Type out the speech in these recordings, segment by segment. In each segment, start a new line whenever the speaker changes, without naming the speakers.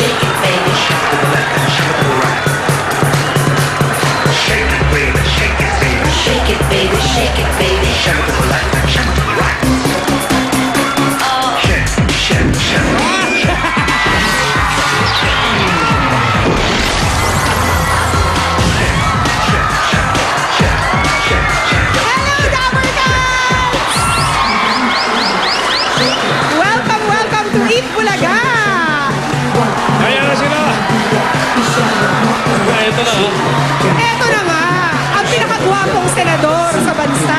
shake it, baby. Shake it to the left and shake it to the right. Shake it, baby, shake it, baby. Shake it, baby, shake it, baby. Shake it to the left and shake it to the right. Shake, shake, shake.
Welcome, welcome to Eat Bulaga!
Kaya na sila. Ito na.
Eto na nga, ang pinakagwapong senador sa bansa.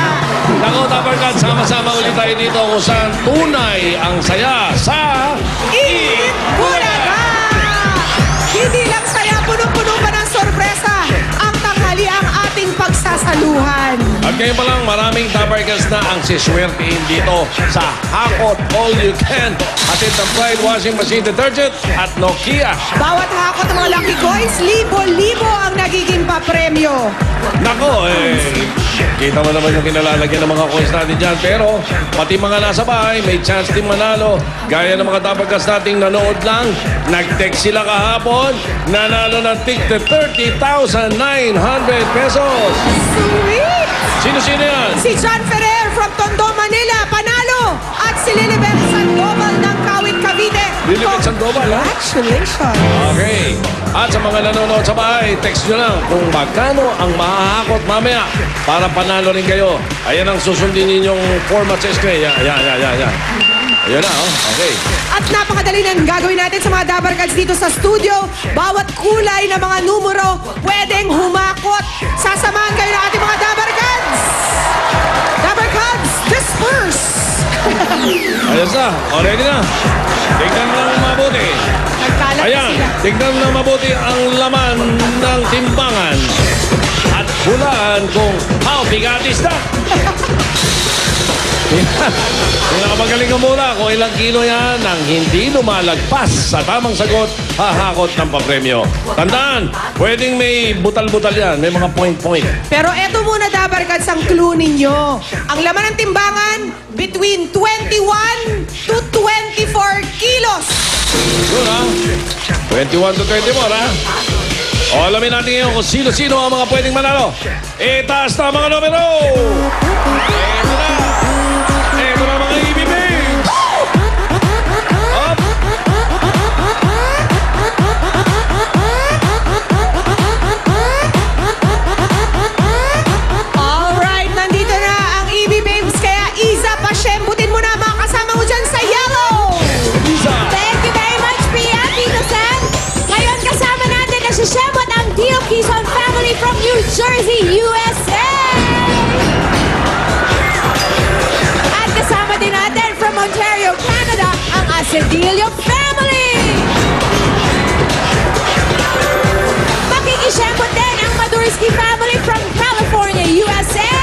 Nako, Tabarkat, sama-sama ulit tayo dito kung saan tunay ang saya sa
Eat Bulaga! Hindi lang saya, punong-puno pa ng sorpresa ang tanghali ang ating pagsasaluhan.
At ngayon pa lang, maraming Tabarkats na ang siswertein dito sa Hakot All You Can. Atid ng Pride Washing Machine Detergent at Nokia.
Bawat hakot ng mga Lucky Coins, libo-libo ang nagiging papremyo.
Nako, kita mo naman yung kinalalagyan ng mga coins natin dyan. Pero, pati mga nasa bahay, may chance din manalo. Gaya ng mga Tabarkats nating nanood lang, nag-text sila kahapon, nanalo ng tig 30,900 pesos.
Sweet!
Sino-sino yan?
Si John Ferrer from Tondo, Manila, panalo! At si Lilibet Sandoval ng Kawit, Cavite.
Lilibet Sandoval, ha?
Congratulations!
Okay. At sa mga nanonood sa bahay, text nyo lang kung magkano ang mahahakot mamaya para panalo rin kayo. Ayan ang susundin ninyong format sa screen. Yan. Ayan na, oh. Okay.
At napakadali ng gagawin natin sa mga Dabarkads dito sa studio. Bawat kulay na mga numero pwedeng humakot. Sasamahan kayo ng ating mga Dabarkads! Dabarkads, disperse!
Ayos na. O, ready na. Tignan lang mabuti.
Nagkalat na
Ayan.
sila.
Tignan lang mabuti ang laman ng timbangan. At hulaan kung how bigatis na. Pinakamagaling ka muna kung ilang kilo yan nang hindi lumalagpas sa tamang sagot, hahakot ng papremyo. Tandaan, pwedeng may butal-butal yan, may mga point-point.
Pero eto muna, Dabarkads, ang clue ninyo. Ang laman ng timbangan, between 21 to 24 kilos.
Yun ha, 21 to 24 ha. O alamin natin ngayon kung sino-sino ang mga pwedeng manalo. Itaas na mga numero! Eto na! Eto na mga EBB! Up!
Alright, nandito na ang EB Babes. Kaya Iza, pasyembutin mo na mga kasama mo dyan sa yellow.
Isa!
Thank you very much, Pia, Tito Sam. Ngayon kasama natin na si Shemot ang Dio Quezon family from New Jersey, USA. At kasama din natin from Ontario, Canada, ang Asedillo family. Makikishemot din ang Madursky family from California, USA.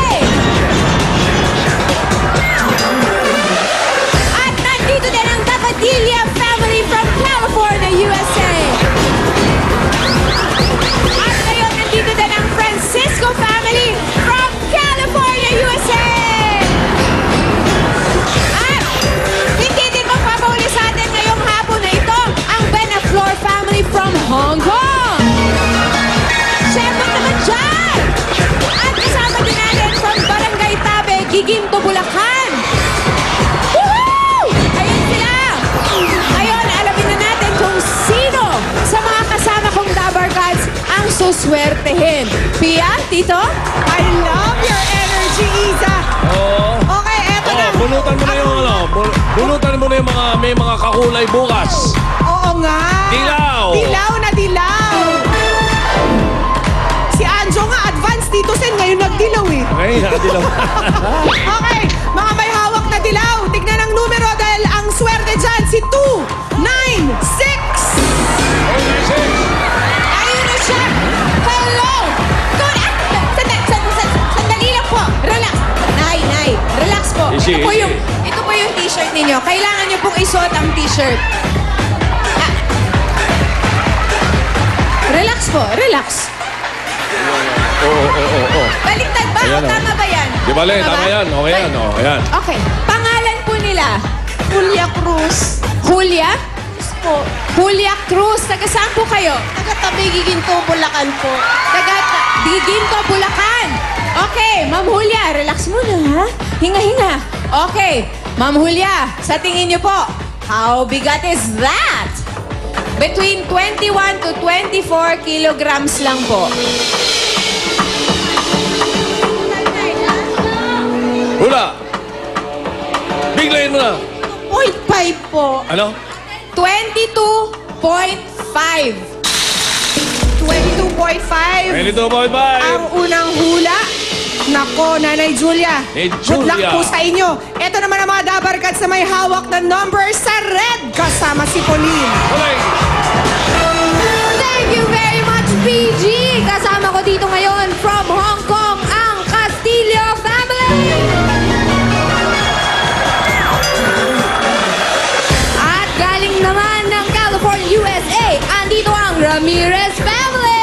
At nandito din ang Tapatilla family from California, USA. At ngayon nandito din ang Francisco family from California, USA. At hindi din magpapauli sa atin ngayong hapon na ito ang Benaflor family from Hong Kong. Siyempre naman dyan! At kasama din natin from Barangay Tabe, Giginto, Bulacan. Woohoo! Ayun sila! Ngayon, alamin na natin kung sino sa mga kasama kong Dabarkads ang suswertehin. Pia, Tito?
I love your energy, Iza.
Oo.
Okay, eto na.
Bunutan mo na yung ano, bunutan mo na yung mga, may mga kakulay bukas.
Oo nga.
Dilaw.
Dilaw na dilaw. Si Anjo nga, advance dito sen, ngayon nagdilaw eh.
Okay, nadilaw.
Okay, mga may hawak na dilaw. Tignan ang numero dahil ang swerte dyan, si 2, 9, 6.
Ayun na siya! Hello! Good Sandali lang po. Relax. Nay. Relax po.
Easy, easy.
Ito po yung t-shirt ninyo. Kailangan niyo pong isuot ang t-shirt. Ah. Relax po. Relax.
Oo.
Baliktad ba?
Ayan,
O tama ba yan?
Di bale, tama yan. Okay yan,
Balik.
ayan.
Okay. Pangalan po nila?
Julia Cruz.
Julia?
po.
Julia Cruz, taga saan po kayo?
Taga-tabi Giginto, Bulacan po.
Taga Giginto, Bulacan. Okay, Ma'am Julia, relax muna ha. Hinga-hinga. Okay, Ma'am Julia, sa tingin niyo po, how bigat is that? Between 21 to 24 kilograms lang po.
Hula! Biglayin mo na.
0.5 po.
Ano?
22.5.
22.5.
22.5.
Ang unang hula. Nako, Nanay Julia.
Hey,
Good luck
Julia.
po sa inyo. Ito naman ang mga dabarkads na may hawak na number sa red. Kasama si Pauline.
Huling!
Thank you very much, PG! Kasama ko dito ngayon from Hong Kong, ang Castillo family! At galing naman ng California, USA, andito ang Ramirez family!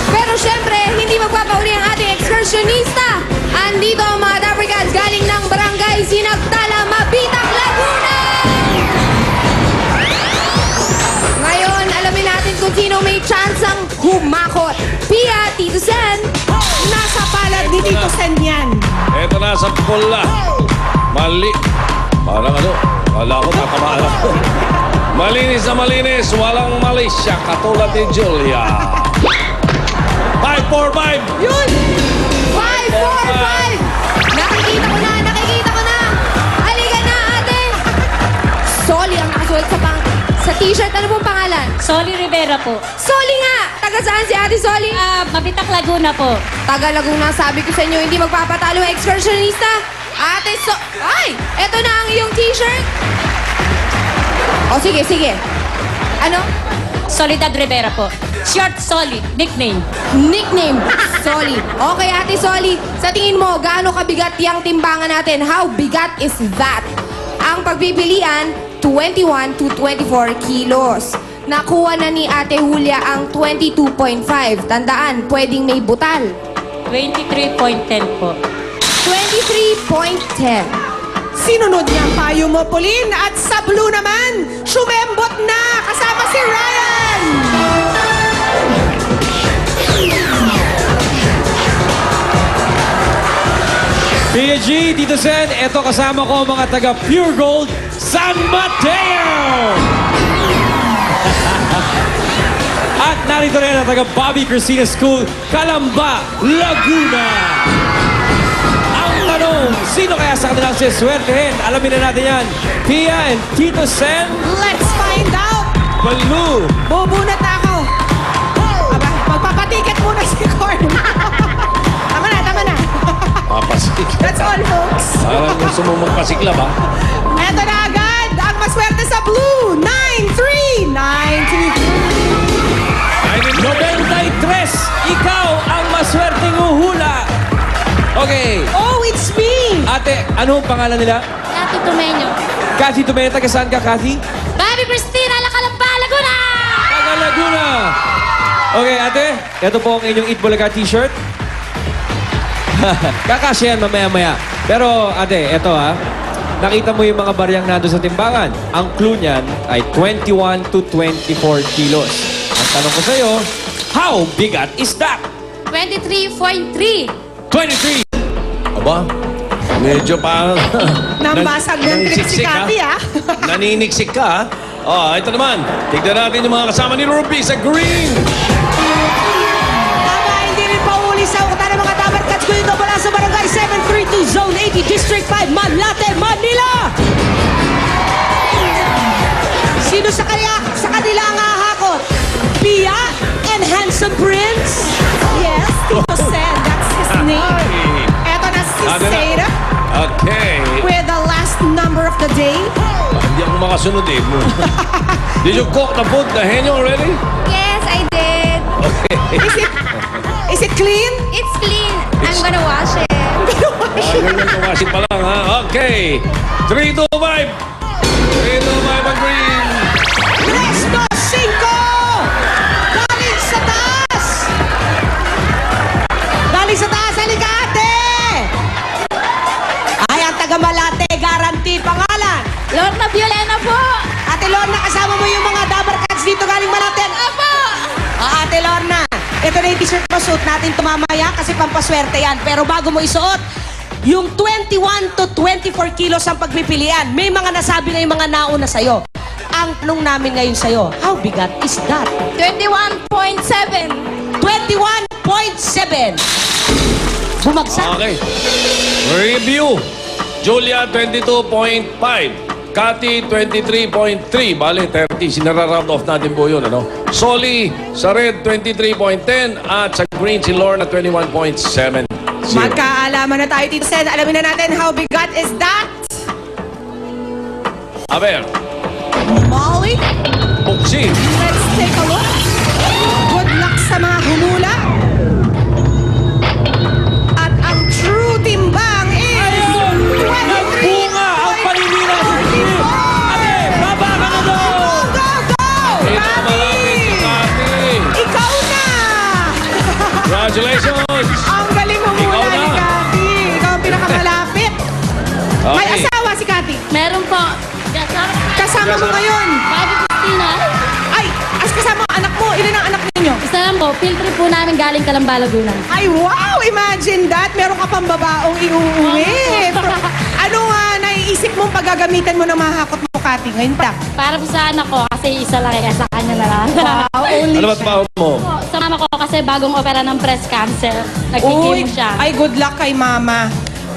Pero syempre, hindi magpapauli ang ating excursionista. Andito ang mga Dabarkads galing ng Barangay Sinagtala, Mabitang, Laguna! Ngayon, alamin natin kung sino may chance ang humakot. Pia, Tito Sen.
Nasa palad ni Tito Sen yan.
Ito na sa pula. Mali. Parang ano? Wala ko, tatamaan ako. Malinis na malinis. Walang mali siya. Katulad ni Julia. 5-4-5.
Yun!
5-4-5. Nakikita ko na. Halika na, ate. Soli ang nakasulat sa t-shirt. Ano pong pangalan?
Soli Rivera po.
Soli nga! Taga saan si ate Soli?
Mabitak Laguna po.
Taga Laguna, sabi ko sa inyo, hindi magpapatalo ang excursionista. Ate Ay! Eto na ang iyong t-shirt. O, sige. Ano?
Soledad Rivera po. Short Soli, nickname.
Nickname, Soli. Okay, ate Soli, sa tingin mo, gaano kabigat yung timbangan natin? How bigat is that? Ang pagpipilian, 21 to 24 kilos. Nakuha na ni Ate Julia ang 22.5. Tandaan, pwedeng may butal.
23.10 po.
23.10.
Sinunod niya ang payo mo, Pauline. At sa blue naman, sumembot na. Kasama si Ryan.
PG, Tito Sen, eto kasama ko ang mga taga Pure Gold San Mateo! At narito rin ang taga Bobby Cristina School, Calamba, Laguna! Ang tanong, sino kaya sa kanilang siswertehin? Alamin na natin yan. Pia and Tito Sen,
Let's find out.
Blue.
Bubunat na ako. Aba, magpapatiket muna si Corn. Tama na.
Papasik.
That's all, folks.
Parang gusto mo magpasikla ba?
Eto na agad. Ang maswerte sa blue. 9-3.
93, ikaw ang maswerteng uhula. Okay.
Oh, it's me.
Ate, ano ang pangalan nila?
Yati Tumenyo.
Kathy Tumeta, saan ka, Kathy?
Bobby Christina, Lacalamba, Laguna!
Taga Laguna! Okay, ate, ito po ang inyong Eat Bulaga t-shirt. Kakasya yan mamaya-maya. Pero, ate, ito ha. Nakita mo yung mga baryang nando sa timbangan. Ang clue niyan ay 21 to 24 kilos. Ang tanong ko sa'yo, how bigat is that?
23.3.
23!
Aba, medyo parang...
Nambasag ng trip si Cathy, ah.
Naniniksik ka, ha? Oh, ito naman. Tignan natin yung mga kasama ni Ruby sa green.
Tama, hindi rin pauli sa ukta ng mga dabarkads ko dito mula sa Barangay 732 Zone 80 District 5 Malate, Manila. Sino sa kanila ang hahakot? Pia and Handsome Prince? Yes, Tito Sen, that's his name. Eto na si
Ano na?
Seda
Okay.
with the last number of the day.
Hindi ako makasunod eh. Did you cook the food, the henyo already?
Yes, I did.
Is it clean?
It's clean. I'm gonna wash it.
Ganyan kawasin pa lang, ha? Okay. 3, 2, 5. 3, 2, 5 ang green.
3, 2, 5! Galing sa taas! Galing sa taas, halika ate! Ay, ang taga Malate, guarantee pangalan.
Ayan na po.
Ate Lorna, kasama mo yung mga Dabber Cats dito galing Malaten.
Apo.
Ate Lorna, ito na yung t-shirt mo, suot natin tumamaya kasi pampaswerte yan. Pero bago mo isuot, yung 21 to 24 kilos ang pagpipilian. May mga nasabi na yung mga nauna sa'yo. Ang tanong namin ngayon sa'yo, how bigat is that?
21.7.
21.7. Bumagsak.
Okay. Review. Julia, 22.5. Cathy, 23.3. Bale, 30. Sinara-round off natin po yun, ano? Solly, sa red, 23.10. At sa green, si Lorna, 21.7.
Magkaalaman na tayo, Tito Sen. Alamin na natin how bigat is that?
Aber,
Molly,
Puksi.
let's take a look. Good luck sa mga humula. At ang true timbang is...
Nagbunga ang paninira sa team. Ate, baba ka na doon.
Go, go!
Ito malapit si Cathy.
Ikaw na!
Congratulations!
Ang galing mo
Ikaw
muna
na.
ni Cathy. Ikaw ang pinakamalapit. May
Okay.
asawa si Cathy.
Meron po.
Kasama mo ngayon.
Bago Christina.
Ay, as kasama ang anak mo. Ilan ang anak ninyo?
Isa lang po, field trip po namin galing Calamba, Laguna.
Ay, wow! Imagine that. Meron ka pang babaong iuuwi. Ano nga naiisip mong paggagamitan mo ng mahakot mo, Cathy? Ngayon lang.
Para po sa anak ko, kasi isa lang kaya sa kanya na lang.
Wow, only
Ano ba trabaho mo?
Sa mama ko kasi bagong opera ng breast cancer.
Uy,
Nagkikimo siya.
ay good luck kay mama.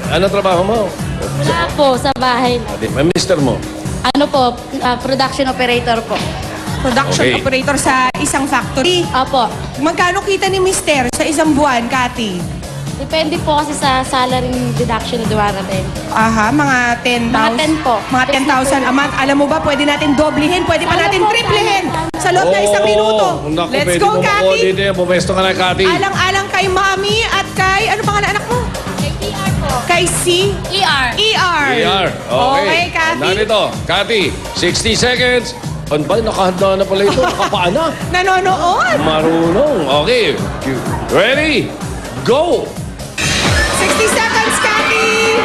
Ano trabaho mo?
Wala po, sa bahay.
May mister mo.
Ano po, production operator po.
Production
Okay.
operator sa isang factory.
Opo.
Magkano kita ni Mister sa isang buwan, Cathy?
Depende po kasi sa salary deduction na dumarating.
Aha, mga 10,000.
Mga 10 po.
Mga 10,000 a month. Alam mo ba, pwede natin doblehin, pwede pa
Sana
natin
po,
triplehin
sana.
sa loob ng isang minuto.
Naku,
Let's
pwede
go,
mo
Cathy.
dito yan. Pumesto ka na, Cathy.
Alang-alang kay Mami at kay, ano pangalan anak mo?
ER po.
Kay C.
ER.
ER.
PR.
Okay, Cathy.
Narito, Cathy, 60 seconds. Ano ba? Nakahanda na pala ito. Nakapaan na.
Nanonood.
Marunong. Okay. Ready? Go!
60 seconds, Cathy.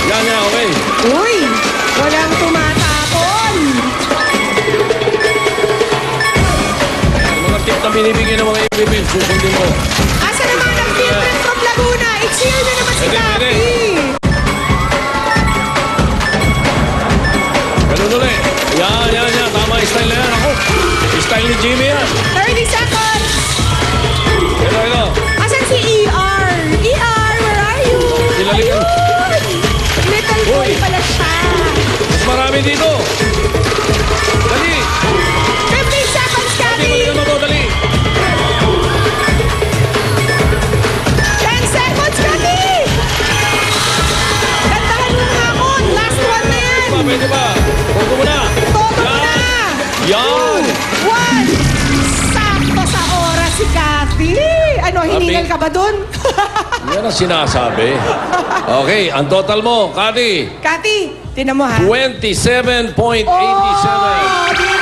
Yan, yan. Okay.
Uy, walang tumatapon.
Yung mga tip na binibigyan ng mga ibibig, susundin mo.
Asa naman ang Pilgrim from Laguna? I-cheer na naman si
Pwede, pwede.
Cathy.
Ganun ulit. Yan, yan, yan. Tama yung style na yan. Ako. Style ni Jimmy yan.
30 seconds.
Ito.
Asan si ER? ER, where are you?
Sinalikan.
Ayun! Little boy
Uy.
pala siya.
Mas marami dito. Dali.
15 seconds,
Dali,
Cathy.
balikan mo to. Dali.
10 seconds, Cathy. Dandahan mo ang hakot. Last one na yan.
Pwede ba? Huwag mo na.
Todo mo na.
Yan.
1. Sakto sa oras si Cathy. Ano, hiningal ka ba dun?
Yan ang sinasabi. Okay, ang total mo, Cathy,
Cathy, tinan mo ha.
27.87.
Oh, diba?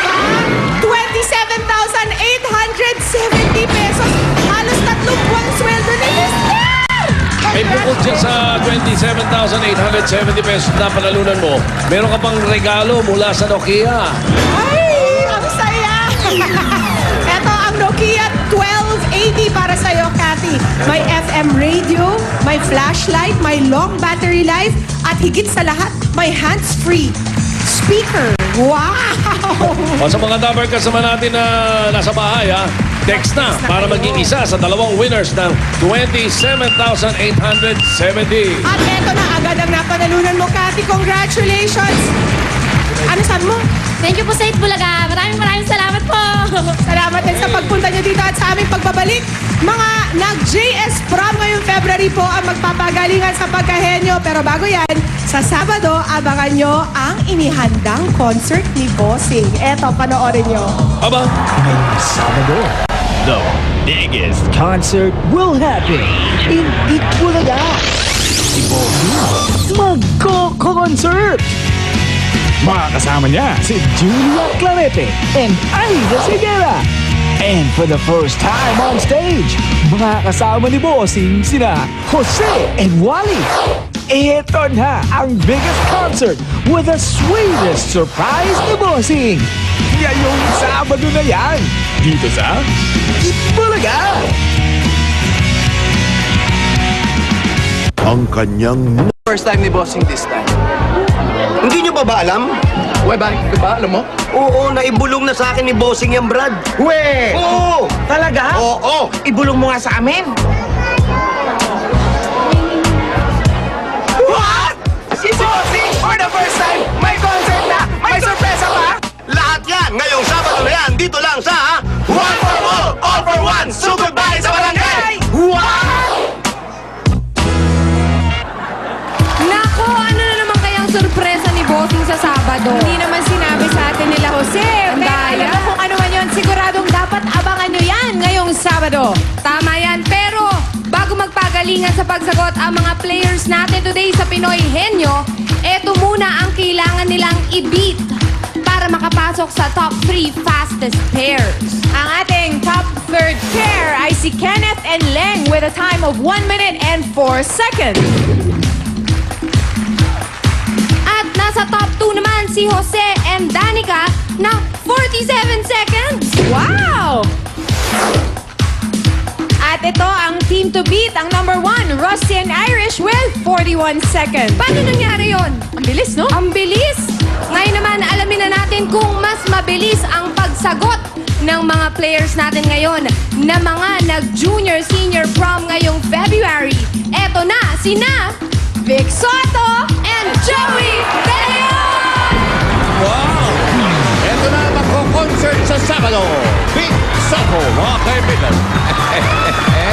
27,870 pesos. Halos 3 buwang sweldo ni Mister!
May bukod dyan sa 27,870 pesos na panalunan mo, meron ka pang regalo mula sa Nokia.
Ay, ang saya! Ito ang Nokia 1280 para sa'yo, Cathy. May FM radio, may flashlight, may long battery life, at higit sa lahat, may hands-free speaker. Wow!
O sa mga Dabber Cats naman natin na nasa bahay, ha, text na para maging isa sa dalawang winners ng 27,870.
At eto na agad ang napanalunan mo, Cathy. Congratulations! Ano sabi mo?
Thank you po sa Itbulaga. Maraming salamat po.
Salamat din sa pagpunta nyo dito at sa aming pagbabalik. Mga nag-JS prom ngayong February po ang magpapagalingan sa pagkahenyo. Pero bago yan, sa Sabado, abangan nyo ang inihandang concert ni Bossing. Eto, panoorin nyo.
Aba,
Ngayong Sabado, the biggest concert will happen in Itbulaga. Si Bossing magko-concert! Mga kasama niya si Julia Clarete and Aida Segura. And for the first time on stage, mga kasama ni Bossing sina Jose and Wally. Ito na ang biggest concert with the sweetest surprise ni Bossing. Ngayong Sabado na yan, dito sa Itbulaga.
Ang kanyang
First time ni Bossing this time.
Hindi nyo pa ba alam?
Uy, bakit ba? Alam mo?
Oo, naibulong na sa akin ni Bossing yan, Brad.
Uy!
Oo!
Talaga?
Oo!
Ibulong mo nga sa amin. What? Si Bossing, for the first time, may concert na! May sorpresa pa!
Lahat yan! Ngayong Sabado na yan, dito lang sa One for All for One! Sugod bahay sa barangay!
What?
Nako, ano na naman kayang sorpresa ni Bossing sa Sabado? Hindi naman sinabi sa atin nila, Jose. Pero alam mo kung ano man yun, siguradong dapat abangan nyo yan ngayong Sabado. Tama yan, pero bago magpagalingan sa pagsagot ang mga players natin today sa Pinoy Henyo, eto muna ang kailangan nilang i-beat para makapasok sa top 3 fastest pairs. Ang ating top third pair ay si Kenneth and Leng with a time of 1 minute and 4 seconds. At nasa top 2 naman si Jose and Danica na 47 seconds. Wow! At ito ang team to beat, ang number 1, Rusty and Irish with 41 seconds. Paano nangyari yon? Ang bilis, no? Ang bilis! Ngayon naman, alamin na natin kung mas mabilis ang pagsagot ng mga players natin ngayon na mga nag-junior, senior prom ngayong February. Eto na, sina Vic Soto and Joey De Leon!
Wow! Ito na magko-concert sa Sabado. Big Soto, mga kaibigan.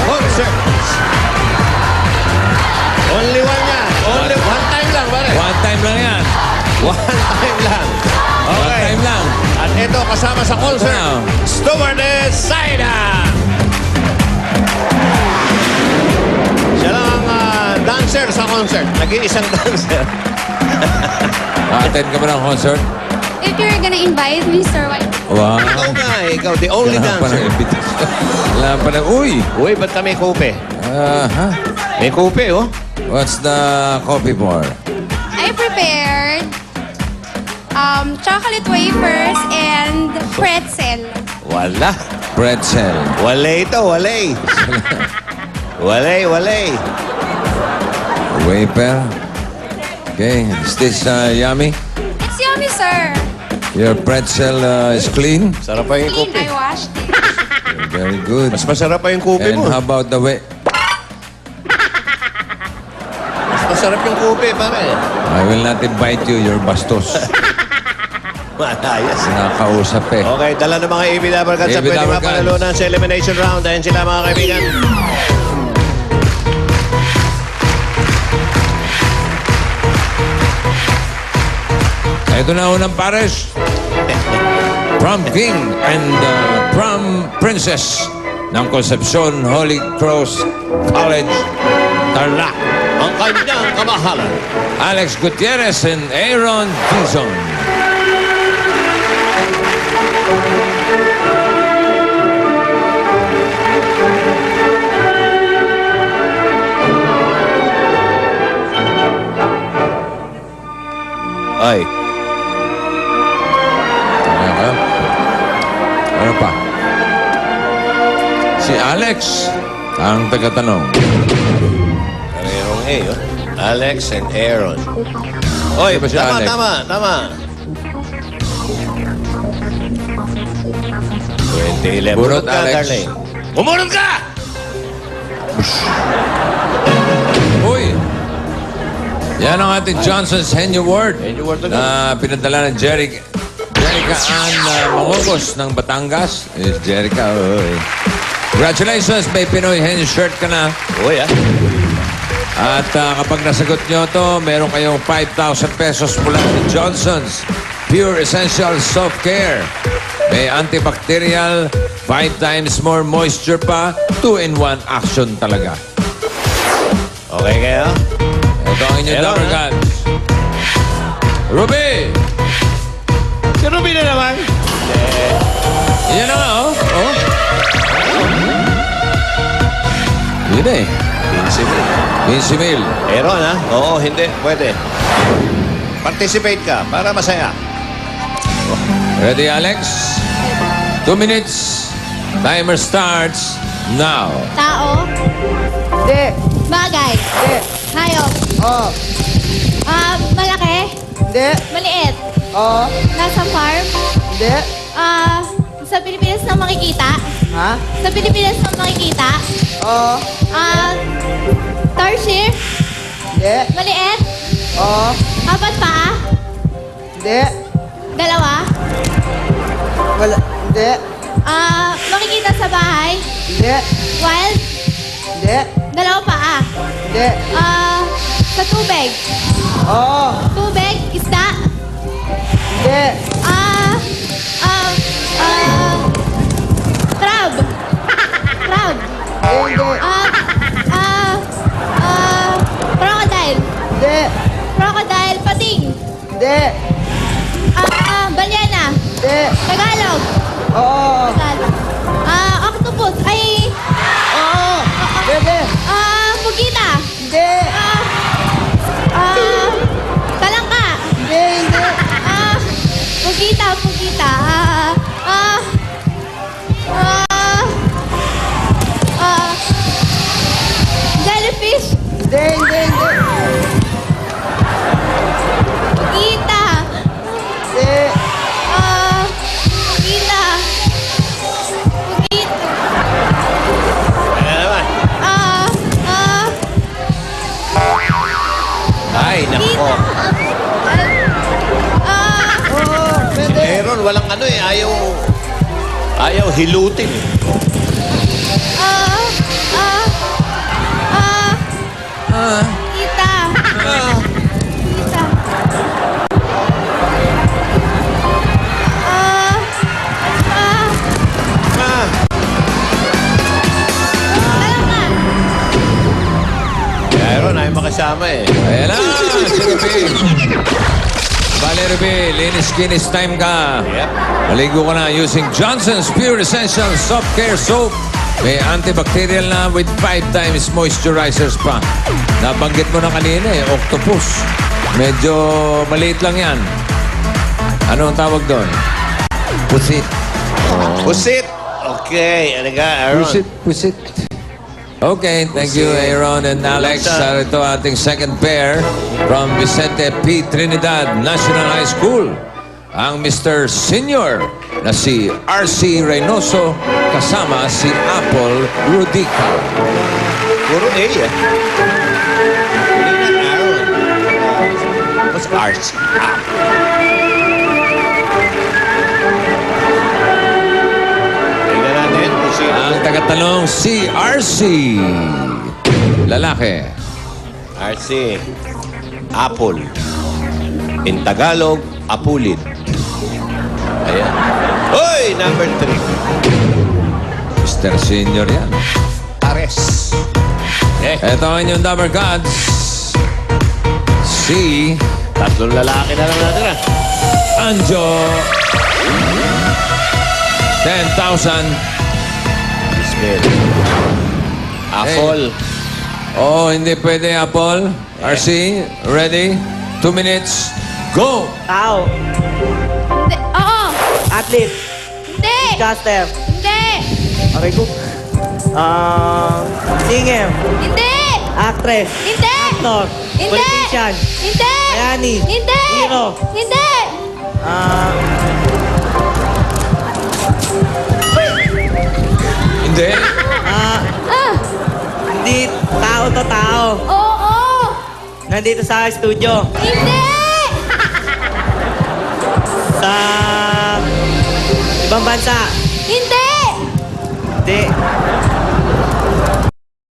Concerts. Only one yan. Only one time lang, pare.
One time lang yan.
One time lang.
One
Okay.
time lang.
At ito kasama sa concert,
Wow.
Stewardess Saida. Siya lang ang dancer sa concert. Nag-iisang dancer.
Attend ka ba ng concert?
If you're gonna invite me, sir, why?
Wow.
Ikaw nga, ikaw, the only
Kailangan pa ng
dancer.
invitation. Kailangan pa ng, uy!
Uy, ba't kami kupe?
Ha?
May kupe, oh.
What's the coffee for?
I prepared chocolate wafers and pretzel.
Wala.
Pretzel.
Walay ito, walay. walay.
Wafer. Okay. Is this yummy?
It's yummy, sir.
Your pretzel is clean?
Sarap pa yung
Clean,
kupe.
I washed it.
Very good.
Mas masarap pa yung kupe
And
mo.
how about the way?
Mas masarap yung kupe, pare.
I will not invite you. You're bastos.
Malayas.
Nakausap eh.
Okay, dala ng mga AB Dabber Cats sa
AB
pwede
Dabber Cats.
mapanalunan sa elimination round. Ayan sila, mga kaibigan.
Ito na unang pares. Prom King and Prom Princess ng Concepcion Holy Cross College, Tarlac.
Ang kanyang kamahalan.
Alex Gutierrez and Aaron Dizon.
Ay,
Ano pa? Si Alex ang tagatanong.
parehong A, oh. Alex and Aaron. Oy,
Sino ba si
tama,
Alex?
tama. 2011.
Bunot,
Bunot ka,
Alex.
darling. Bumunot ka!
Uy! Yan ang ating Johnson's Henry Award
Henry Award na
na pinadala ng Jerica Ann Mangogos ng Batangas. Is Jerica, oy. Congratulations, may Pinoy Henry shirt ka na.
Uy, ah.
At kapag nasagot nyo to, meron kayong 5,000 pesos mula sa Johnson's Pure Essential Soft Care. May antibacterial, 5 times more moisture pa, 2-in-1 action talaga.
Okay kayo?
Ito ang inyong
Hello,
Dabber
ha?
Cats. Ruby!
Si Ruby na naman.
Yan na nga, oh. Pwede. 15 mil.
Aaron, ha? Oo, hindi. Pwede. Participate ka para masaya.
Ready, Alex? 2 minutes. Timer starts now.
Tao.
Hindi.
Bagay.
Hindi.
Hayop.
Oo.
Malaki.
Hindi.
Maliit.
Oo.
Nasa farm.
Hindi.
Sa Pilipinas na makikita.
Ha?
Sa Pilipinas na makikita.
Oo.
Tarsier.
Hindi.
Maliit.
Oo.
4 paa.
Hindi.
2.
Wala. Hindi.
Makikita sa bahay.
Hindi.
Wild.
Hindi.
2 paa.
Hindi.
Sa tubig.
Oo.
Tubig. Isda.
Hindi.
Crab. Crab.
Hindi.
Crocodile.
Hindi.
Crocodile. Pating.
Hindi.
Balyena.
Hindi.
Tagalog.
Oo.
Tagalog. Octopus. Ay.
Oo. Pwede.
Pugita.
Hindi.
Talangka.
Hindi. Hindi.
Pugita. Pugita. Jellyfish.
Hindi. Hindi. Hindi.
Pugita.
Hindi.
Pugita. Pugita.
Ano naman? Ay, nako.
Oo. Pwede.
Aaron, walang ano eh. Ayaw hilutin eh.
Kita. Kita. Talangka.
Aaron, ayaw makasama eh.
Ayan na. Sige, Bill. Bale, Ruby, linis-kinis time ka.
Yep.
Maligo ka na using Johnson's Pure Essential Soft Care Soap. May antibacterial na with 5 times moisturizers pa. Nabanggit mo na kanina eh, octopus. Medyo maliit lang yan. Anong tawag doon? Pusit.
Pusit! Okay, ano ka, Aaron?
Pusit. Okay, thank you Aaron and Alex. Ito ating second pair from Vicente P. Trinidad National High School. Ang Mr. Senior na si R.C. Reynoso kasama si Apple Rudica.
Puro A eh. Hindi na Aaron. What's ours? Tingnan natin kung sino.
Ang tagatanong si R.C. Lalaki.
RC. Apple. In Tagalog, apulit. Ayan. Hoy! Number 3.
Mr. Senior yan.
Ares. Eh,
Ito ang inyong Dabber Gods. Si
tatlong lalaki na lang natin ah.
Anjo. 10,000.
Ismail. Apple.
Oh, hindi pwede, Apple. RC, ready? 2 minutes. Go!
Tao.
Hindi. Oo.
Athlete.
Hindi.
Caster.
Hindi.
Okay, go. Singer.
Hindi.
Actress.
Hindi.
Actor.
Hindi.
Politician.
Hindi.
Bayani.
Hindi.
Hero.
Hindi.
Hindi.
Hindi. Tao to tao.
Oo.
Nandito sa studio.
Hindi.
Sa ibang bansa.
Hindi.
Hindi.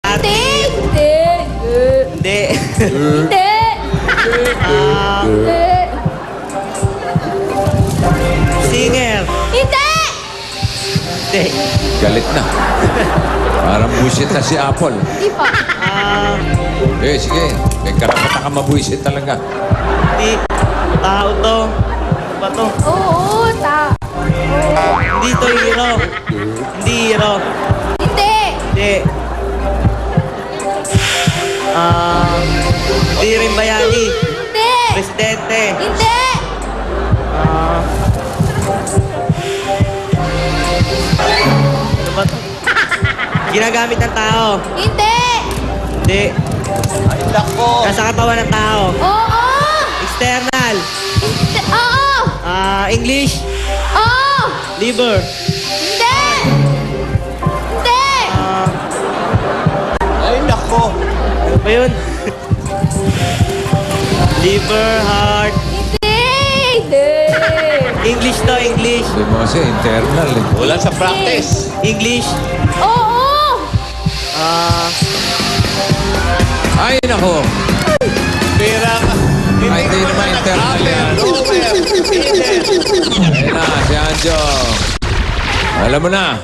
Hindi. Hindi.
Hindi.
Hindi. Hindi.
Singer.
Hindi.
Hindi.
Galit na. Parang buisit na si Apple.
Hindi pa.
Eh, sige. May karapatan ka mabuisit talaga.
Hindi. Tao to. Ano ba to?
Oo.
Hindi to hero. Hindi hero.
Hindi.
Hindi. Hindi rin bayani.
Hindi.
Presidente.
Hindi.
Ano ba to? Ginagamit ng tao.
Hindi.
Hindi. Ay, nako. Nasa katawan ng tao.
Oo.
External.
Hindi. Oo.
English.
Oo.
Liver.
Hindi. Hindi.
Ay, nako.
Ano ba yun? Liver, heart.
Hindi. Hindi.
English to, English.
Hindi mo kasi internal eh.
Wala sa practice.
English.
Oo.
Ay, nako.
Pera ka.
Ay, hindi naman internal yan. Ayun na, si Anjo. Alam mo na.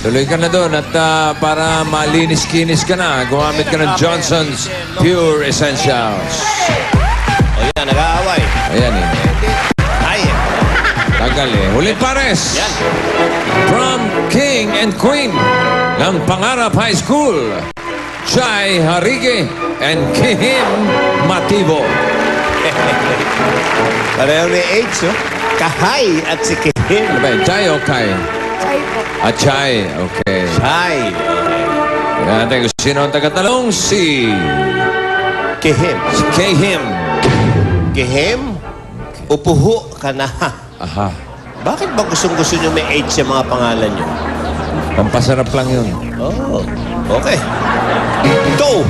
Tuloy ka na doon at para malinis-kinis ka na, gumamit ka ng Johnson's Pure Essentials.
O yan, nag-aaway.
Ayan eh.
Ay,
Tagal eh. Huling pares.
yan.
From King and Queen ng Pangarap High School, Chai Harige and Kihim Matibo.
Pareho may H, oh. Kahay at si Kim.
Ano ba yun? Chai o Kai?
Chai po.
Chai. Okay.
Hay.
Tingnan natin kung sino ang tagatalong. Si
Kihim.
Kihim.
Kihim, upuho ka na.
Aha.
Bakit ba gustong-gusto nyo may H sa mga pangalan nyo?
Pampasarap lang yun.
Oh, okay. Go!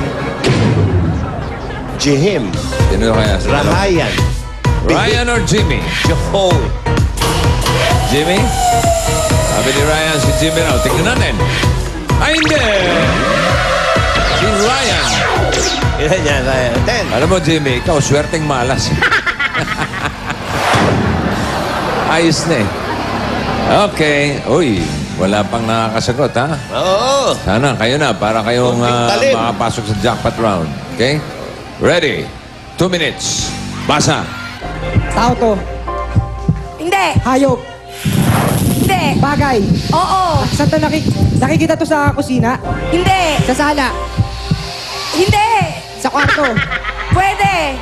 Jihim,
Sino kaya? sa dalawa?
Rahayan,
Ryan or Jimmy?
Johoy.
Jimmy? Sabi ni Ryan, si Jimmy raw. Tingnan natin. Ay, hindi! Si Ryan.
Ilan yan, Ryan? 10.
Alam mo, Jimmy, ikaw, swerteng malas. Ayos na eh. Okay. Uy, wala pang nakakasagot, ha?
Oo.
Sana, kayo na, para kayong
Talim.
makapasok sa jackpot round. Okay? Ready? 2 minutes. Basa.
Tao to.
Hindi.
Hayop.
Hindi.
Bagay.
Oo.
Saan to nakikita to sa kusina?
Hindi.
Sa sala?
Hindi.
Sa kwarto?
Pwede.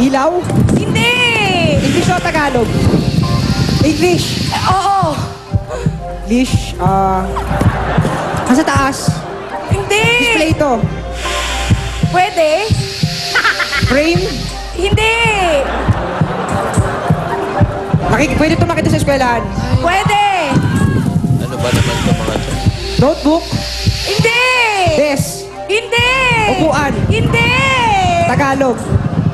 Ilaw?
Hindi.
English o Tagalog? English.
Oo.
English, nasa taas.
Hindi.
Display to.
Pwede.
Frame.
Hindi.
Pwede to makita sa eskwelahan.
Pwede.
Ano ba naman ito mga ito?
Notebook.
Hindi.
Desk.
Hindi.
Upuan.
Hindi.
Tagalog.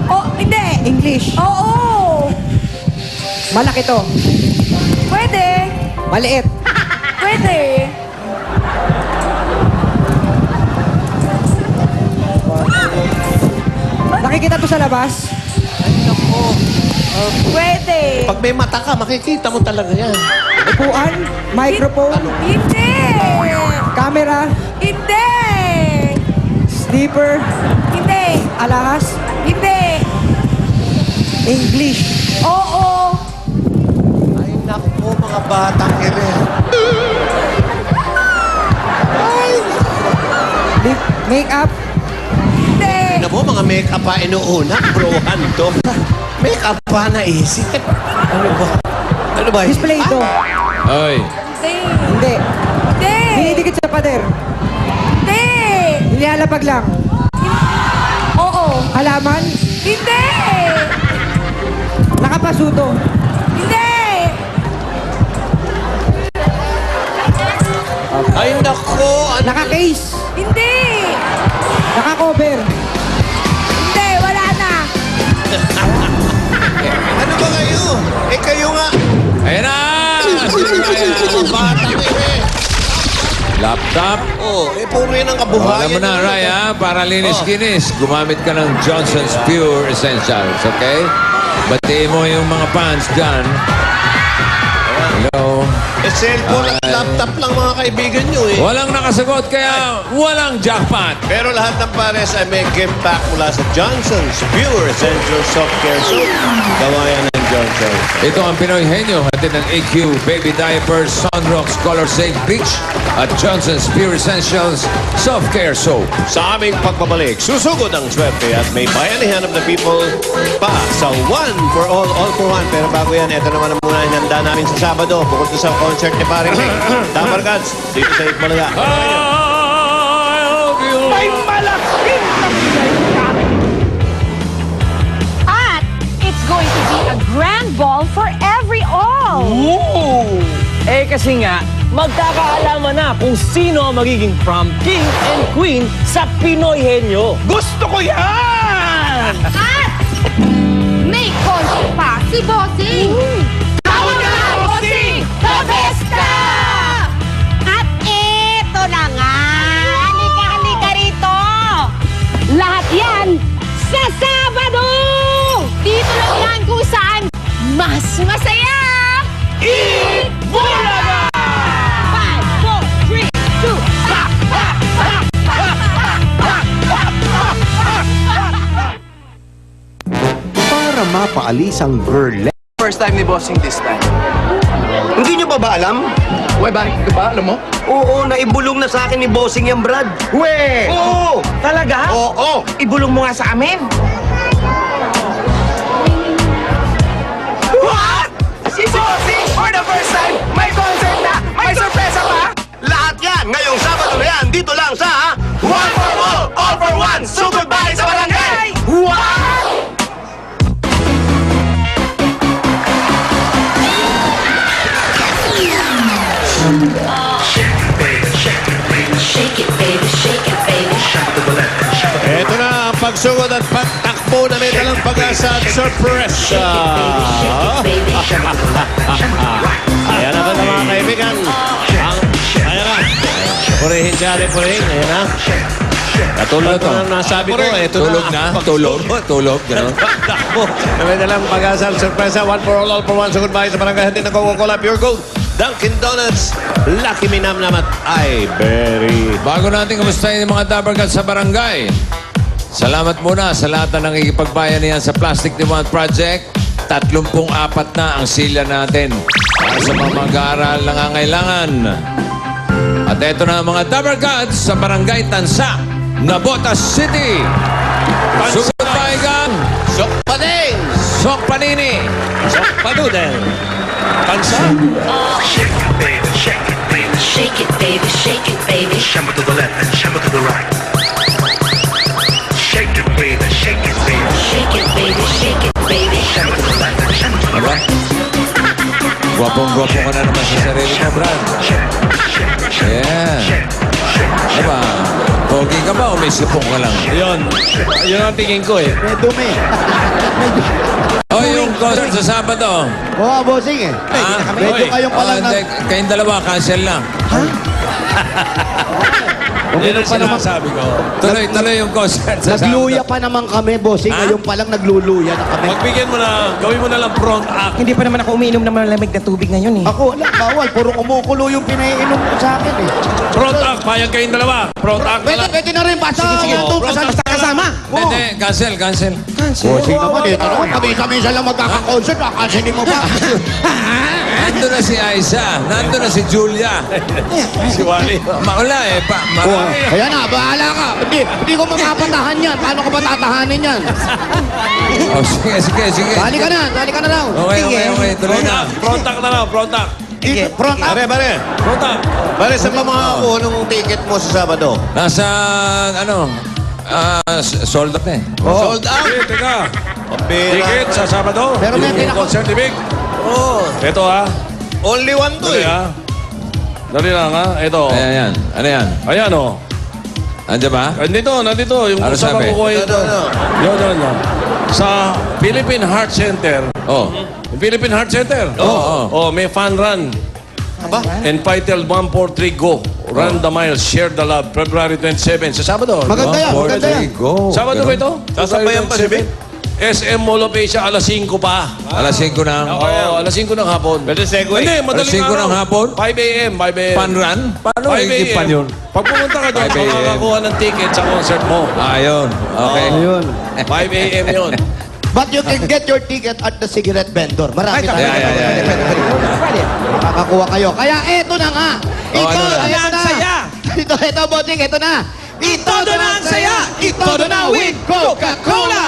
Oh, hindi.
English.
Oo.
Malaki to.
Pwede.
Maliit.
Pwede.
Nakikita to sa labas.
Pwede.
Pag may mata ka, makikita mo talaga yan.
Upuan. Microphone.
Hindi.
Camera.
Hindi.
Slipper.
Hindi.
Alahas.
Hindi.
English.
Oo.
Ay, naku, mga batang ere.
Makeup.
Hindi.
Ano mo, mga make-up pa inuuna? Brohan to. Make-up pa na isip. Ano ba? Ano ba?
Display to.
Oy.
Hindi.
Hindi.
Hindi.
Dinidikit sa pader.
Hindi.
Nilalapag lang.
Oo.
Halaman.
Hindi.
Nakapasuto.
Hindi.
Ay, naku.
Naka-case.
Hindi.
Naka-cover.
Hindi. Wala na.
Ano ba kayo? Eh, kayo nga.
Ayan na! Si Ryan.
Mga batang ere.
Laptop.
Oh, eh, puro yan ang
O,
kabuhayan.
alam mo na,
nyo.
Ryan, para linis-kinis, gumamit ka ng Johnson's Pure Essentials, okay? Batiin mo yung mga fans dyan. Hello?
Eh,
cellphone at laptop lang mga kaibigan nyo eh.
Walang nakasagot kaya walang jackpot.
Pero lahat ng pares ay may gift pack mula sa Johnson's Pure Essential Soft Care Soap. Gawa yan ng Johnson.
Ito ang Pinoy Henyo, hatid ng AQ, Baby Diapers, Sunrocks, Color Safe Beach, at Johnson's Pure Essentials Soft Care Soap.
Sa aming pagbabalik, susugod ang swerte at may bayanihan of the people pa sa One for All for One. Pero bago yan, ito naman ang muna hinanda namin sa Sabado. Bukod sa concert ni Paring Nick. Dapper Gods, dito sa Ikmalaga.
May malaking
At it's going to be a grand ball for every all.
Eh kasi nga, magkakaalaman na kung sino ang magiging prom king and queen sa Pinoy Henyo.
Gusto ko yan!
At may concert pa si Bossing. Tawag na, Bossing! The Besta! At eto na nga. Halika rito. Lahat yan sa Sabado! Dito lang yan kung saan mas masaya! Bulaga! 5, 4, 3, 2,
Para mapaalis ang burlesque.
First time ni Bossing this time.
Hindi nyo pa ba alam?
Uy, bakit ka ba? Alam mo?
Oo, naibulong na sa akin ni Bossing yung Brad.
We!
Oo!
Talaga?
Oo!
Ibulong mo nga sa amin. What? Si Bossing for the first time, may concert na! May sorpresa pa!
Lahat yan ngayong Sabado na yan dito lang sa One for All for One Sugod Bahay sa Barangay!
What?
Shake it, baby, shake it, baby.
Ito na ang pagsugod at pagtakbo na may dalang pag-asa at sorpresa. Ayan na ba mga kaibigan? Ayan na. Purihin siya natin, purihin. Ayan na. Katulad ko na nasabi ko, ito
Tulog na? Tulog, gano'n.
Takbo na may dalang pag-asa at sorpresa. One for all for one. Sugod bahay sa barangay. Hatid ng Coca-Cola Pure Gold. Dunkin' Donuts. Lucky Minam at iBerry.
Bago natin kamustahin yung mga Dapper Gods sa barangay. Salamat muna sa lahat ng nakikipagbayanihan sa Plastic Demand Project. 34 na ang silya natin para sa mga mag-aaral na nangangailangan. At eto na ang mga Dapper Gods sa barangay Tansa, Navotas City. Sugod Bahigan,
Sok Padeng.
Sok Panini,
Sok Padudel. Tansa.
Shake it, baby, shake it, baby. Shake it, baby, shake it, baby. Shimmer to the left and shimmer to the right. Shake it, baby, shake it, baby. Shake it, baby, shake it, baby. Shimmer to the left and shimmer to the
Diba?
right.
Gwapong-gwapo ka na naman sa sarili mo, Brad. Yeah. Diba? Pogi ka ba o may sipong ka lang?
Yun ang tingin ko eh.
O yung concert sa Sabado.
Oo, Bossing eh.
Medyo
kayong palang
kayong dalawa, cancel lang.
Yun ang sinasabi ko.
Tuloy yung concert sa
Nagluya
Sabado.
pa naman kami, Bossing.
Ha?
Ngayon pa lang nagluluya na kami.
Magbigyan mo na, gawin mo na lang front act.
Hindi pa naman ako umiinom ng malamig na tubig ngayon eh.
Ako, wala, bawal. Puro kumukulo yung pinaiinom ko sa akin eh.
Front act, payag kayong dalawa. Front act na lang.
Pwede na rin. Basta doon
basta
kasama.
Hindi, cancel.
Bossing naman eh. Ano, kami-kamisa lang magkaka-concert. Kakansilin mo ba?
Nandun na si Aiza. Nandun na si Julia.
Si Wally.
Maula eh. Marami.
Kaya na, bahala ka. Hindi ko mamapatahan yan. Paano ko ba tatahanin yan?
Oh, sige.
Dali ka na daw.
Okay. Tuloy na.
Front act na lang, front act.
Front up.
Bare. Front act. Bare, sa pa mga unong ticket mo sa Sabado?
Nasa, sold out na eh.
Sold out. Teka. Ticket sa Sabado.
Pero may
Yung concert ni Big.
Oo.
Ito ha.
Only one to
Dali
eh.
ha. Dali lang ha. Ito.
Ayan. Ano yan?
Ayan o.
Andiyan ba?
Nandito. Yung
Ano
sa
sabi?
makukuha ito. Yun. Sa Philippine Heart Center.
Oh.
Yung Philippine Heart Center.
Oo.
May fan run.
Aba?
Entitled 143 Go. Run the miles, share the love. February 27. Sa Sabado.
Maganda yan.
1, 4, 3, go.
Sabado ba ito?
Sasabayan pa si Vic?
SM Mall of Asia, alas 5 pa.
Alas 5 na.
Oo, alas 5 ng hapon.
Pwede segue.
Hindi, madaling
Alas 5
araw.
ng hapon?
5 a.m. 5 a.m.
Pan run? Paano
5
hindi pan yun?
Pag pumunta ka doon,
5 a.m.
makakakuha ng ticket sa concert mo.
Ayun. Okay.
Oo. 5 a.m. yun.
But you can get your ticket at the cigarette vendor. Marami tayo.
Yeah.
Makakakuha kayo. Kaya eto na nga.
Oh, ano na?
Eto na.
saya.
Ito, bossing, eto na. Ito na ang saya. Ito na with Coca-Cola.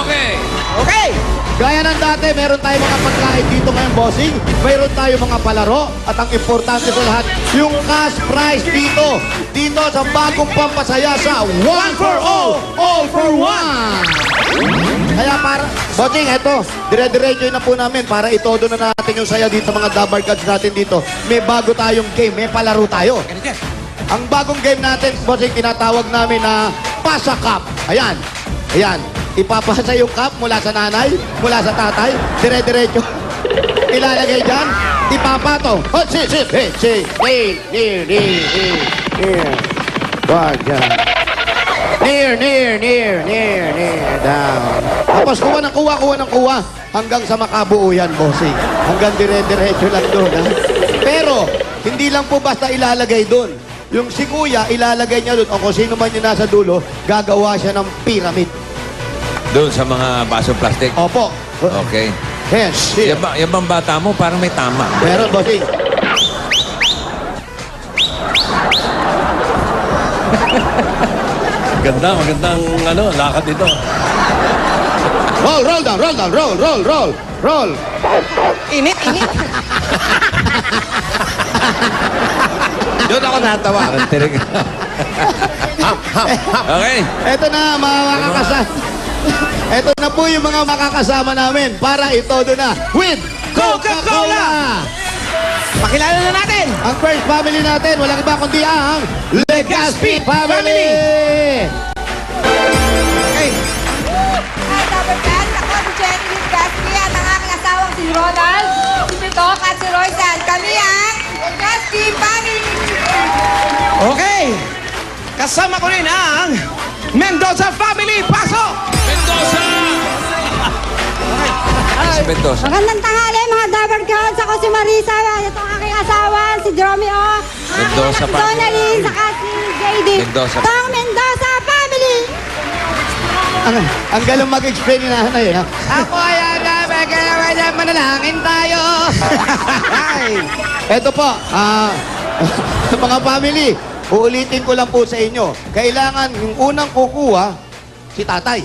Okay.
Okay.
Gaya ng dati, meron tayong mga pagkain dito ngayon, bossing. Mayroon tayong mga palaro. At ang importante sa lahat, yung cash prize dito. Dito sa bagong pampasaya sa One for All for One. Kaya para, bossing, eto, dire-diretso na po namin para itodo na natin yung saya dito mga Dabar Gods natin dito. May bago tayong game, may palaro tayo. Ang bagong game natin, bossing, tinatawag namin na Pasa Cup. Ayan, ayan. Ipapasa yung cup mula sa nanay, mula sa tatay, dire-diretso. Ilalagay dyan, ipapato. Oh, near. Wag dyan. Near, down. Tapos kuha ng kuha, hanggang sa makabuo yan, bossing. Hanggang dire-diretso lang doon, ha? Pero, hindi lang po basta ilalagay doon. Yung si kuya, ilalagay niya doon, o kung sino man yung nasa dulo, gagawa siya ng pyramid.
Doon sa mga baso plastic.
Opo.
Okay.
Yes.
Yan bang bata mo? Parang may tama.
Meron, bossing.
Magandang lakad ito.
Roll down, roll.
Init.
Doon ako natawa.
Parang tirig. Okay.
Ito na, mga makakasama. Ito na po yung mga makakasama namin para itodo na with Coca-Cola!
Pakilala na natin.
Ang first family natin, walang iba kundi ang Legaspi Family!
Okay.
Hi, Dabar Cats. Ako si Jenny Gaspi at ang aking asawang si Ronald, si Pitok at si Roysan. Kami ang Gaspi Family!
Okay. Kasama ko rin ang Mendoza Family. Pasok!
Si Mendoza.
Magandang tanghali mga Dabar Cats. Ako si Marisa. Ito ang aking asawa, si Dromio.
Mendoza
Ang
Family.
Donally, saka si JD.
Mendoza.
Ito ang Mendoza Family!
Ang galing mag-explain ni nanay, ha? Ako ay manalangin tayo! Ito po, mga family, uulitin ko lang po sa inyo. Kailangan yung unang kukuha, si tatay.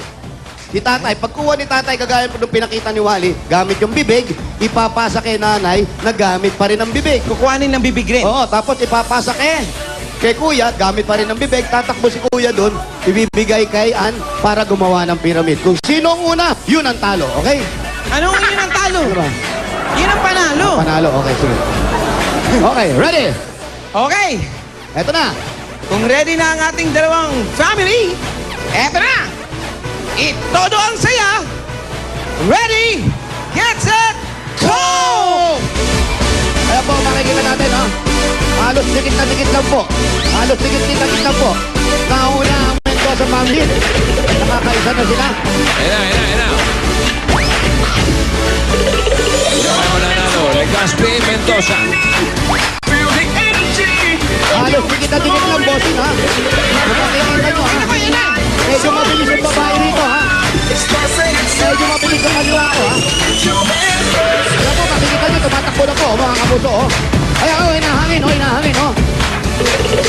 Si tatay, pagkuha ni tatay, kagaya po nung pinakita ni Wally, gamit yung bibig, ipapasa kay nanay na gamit pa rin ang bibig.
Kukuhanin ng bibig rin.
Oo, tapos ipapasa kay kuya, gamit pa rin ang bibig, tatakbo si kuya doon, ibibigay kay Ann para gumawa ng pyramid. Kung sino ang una, yun ang talo, okay?
Anong yun ang talo?
Ano ba?
Yun ang panalo.
Panalo, okay, sige. Okay, ready?
Okay.
Eto na.
Kung ready na ang ating dalawang family, eto na! Itodo ang saya! Ready, get set, go!
Ayan po, makikita natin, ha? Halos dikit na dikit lang po. Halos dikit na dikit lang po. Nauna ang Mendoza family. Nakakaisa na sila.
Ayan na. Hindi kayo mananalo. Legaspi, Mendoza.
Halos dikit na dikit lang, bossing, ha? Makikita nyo, ha? Medyo mabilis ang babae rito, ha? Medyo mabilis ang kaliwa ko, ha? Ayan po, makikita nyo, tumatakbo na po, mga kapuso, oh. Ayan, hinahangin, oh.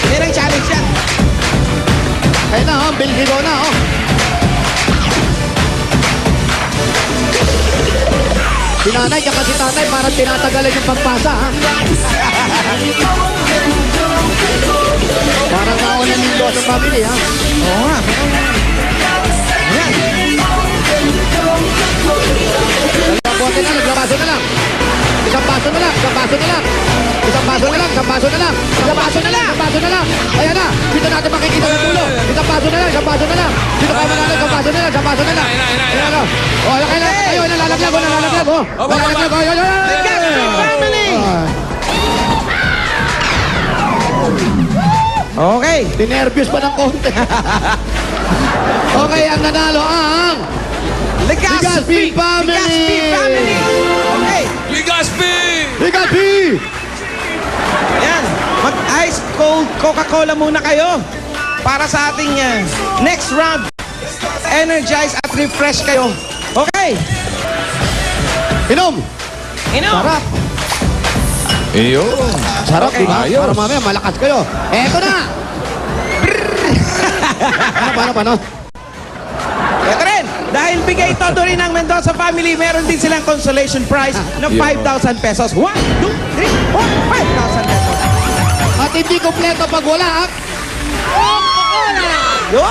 Yan ang challenge yan.
Ayan na, oh, bilhido na, oh. Si nanay, tsaka si tatay, parang tinatagalan yung pagpasa, ha? Parang nauna nindo sa family, ha?
Oo nga, pero... Ayan.
Nagpapote na, naglabaso na lang. Isang baso na lang. Ayan na, dito natin makikita sa dulo. Isang baso na lang. Dito kayo manalo, isang baso na lang. Ayan na. O, ayan na, kayo, nalalaglag, oh. Nalalaglag, oh.
Legaspi Family! Okay.
Dinervyos pa ng konti. Okay, ang nanalo ang
Legaspi
Ligaspi Family!
Ligaspi Family. Okay.
Ligaspi!
Ligaspi!
Ayan. Mag-ice cold Coca-Cola muna kayo para sa ating next round. Energize at refresh kayo. Okay.
Inom!
Inom.
Sarap!
Iyo.
Sarap,
Okay.
di ba?
Ayos.
Para mamaya malakas kayo. Eto na! Paano?
Ito rin. Dahil bigay todo rin ng Mendoza family, meron din silang consolation prize na 5,000 pesos. 1, 2, 3, 4, 5,000 pesos.
At hindi kompleto pag wala, ha?
Yo!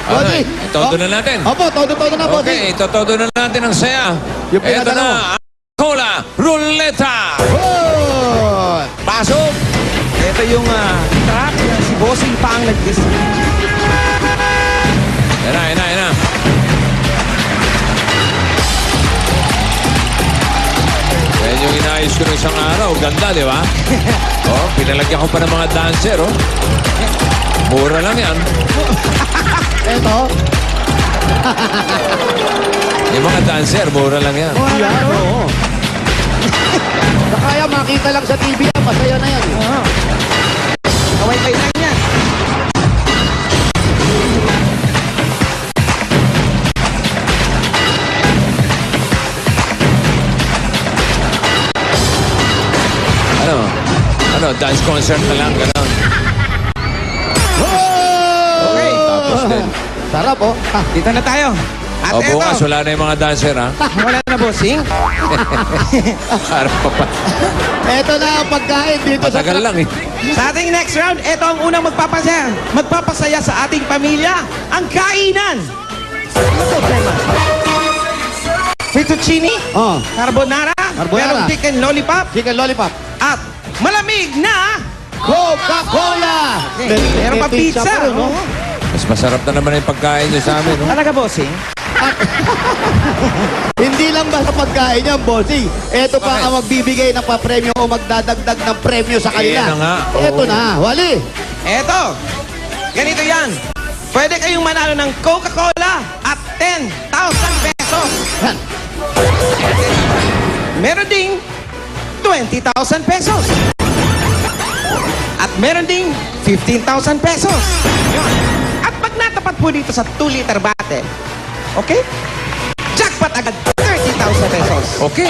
Ano,
Bossing.
itodo na natin.
Opo, todo na, bossing.
Okay, itotodo na natin ang saya.
Yung
Ito
pinadala mo.
na, ang Cola Ruleta.
Oh!
Pasok!
Ito yung trap na si Bossing pa ang nag-design.
Yan na. Yan yung inayos ko ng isang araw. Ganda, di ba? Oh, pinalagyan ko pa ng mga dancer, oh. Mura lang yan.
Eto.
Yung mga dancer, mura lang yan.
Yan, oo. Kaya makita lang sa TV yan, masaya na yan.
Kaway kayo lang yan.
Ano, dance concert na lang, gano'n.
Okay.
Tapos din.
Sarap, oh.
Dito na tayo. At
O,
eto,
bukas, wala na yung mga dancer, ha?
wala na Bossing.
Harap pa pa.
Eto na ang pagkain dito sa
Matagal lang, eh.
Sa ating next round, ito ang unang magpapasaya sa ating pamilya, ang kainan. Ano problema? Fettuccine,
Oh,
carbonara,
Carbonara.
merong chicken lollipop,
chicken lollipop.
at malamig na
Coca-Cola!
meron pa pizza.
pa rin, no?
Oo.
Mas masarap na naman yung pagkain nyo sa amin, no?
Talaga, Bossing?
Hindi lang ba sa pagkain yan, bossing? Ito pa
Bakit?
ang magbibigay ng papremyo o magdadagdag ng premyo sa kanila.
Ayan na nga.
Ito
Oo.
na, wali.
Eto, ganito yan. Pwede kayong manalo ng Coca-Cola at 10,000 pesos.
Yan.
Meron ding 20,000 pesos. At meron ding 15,000 pesos. Yun. At pag natapat po dito sa 2-liter bottle, okay? Jackpot agad 30,000 pesos.
Okay.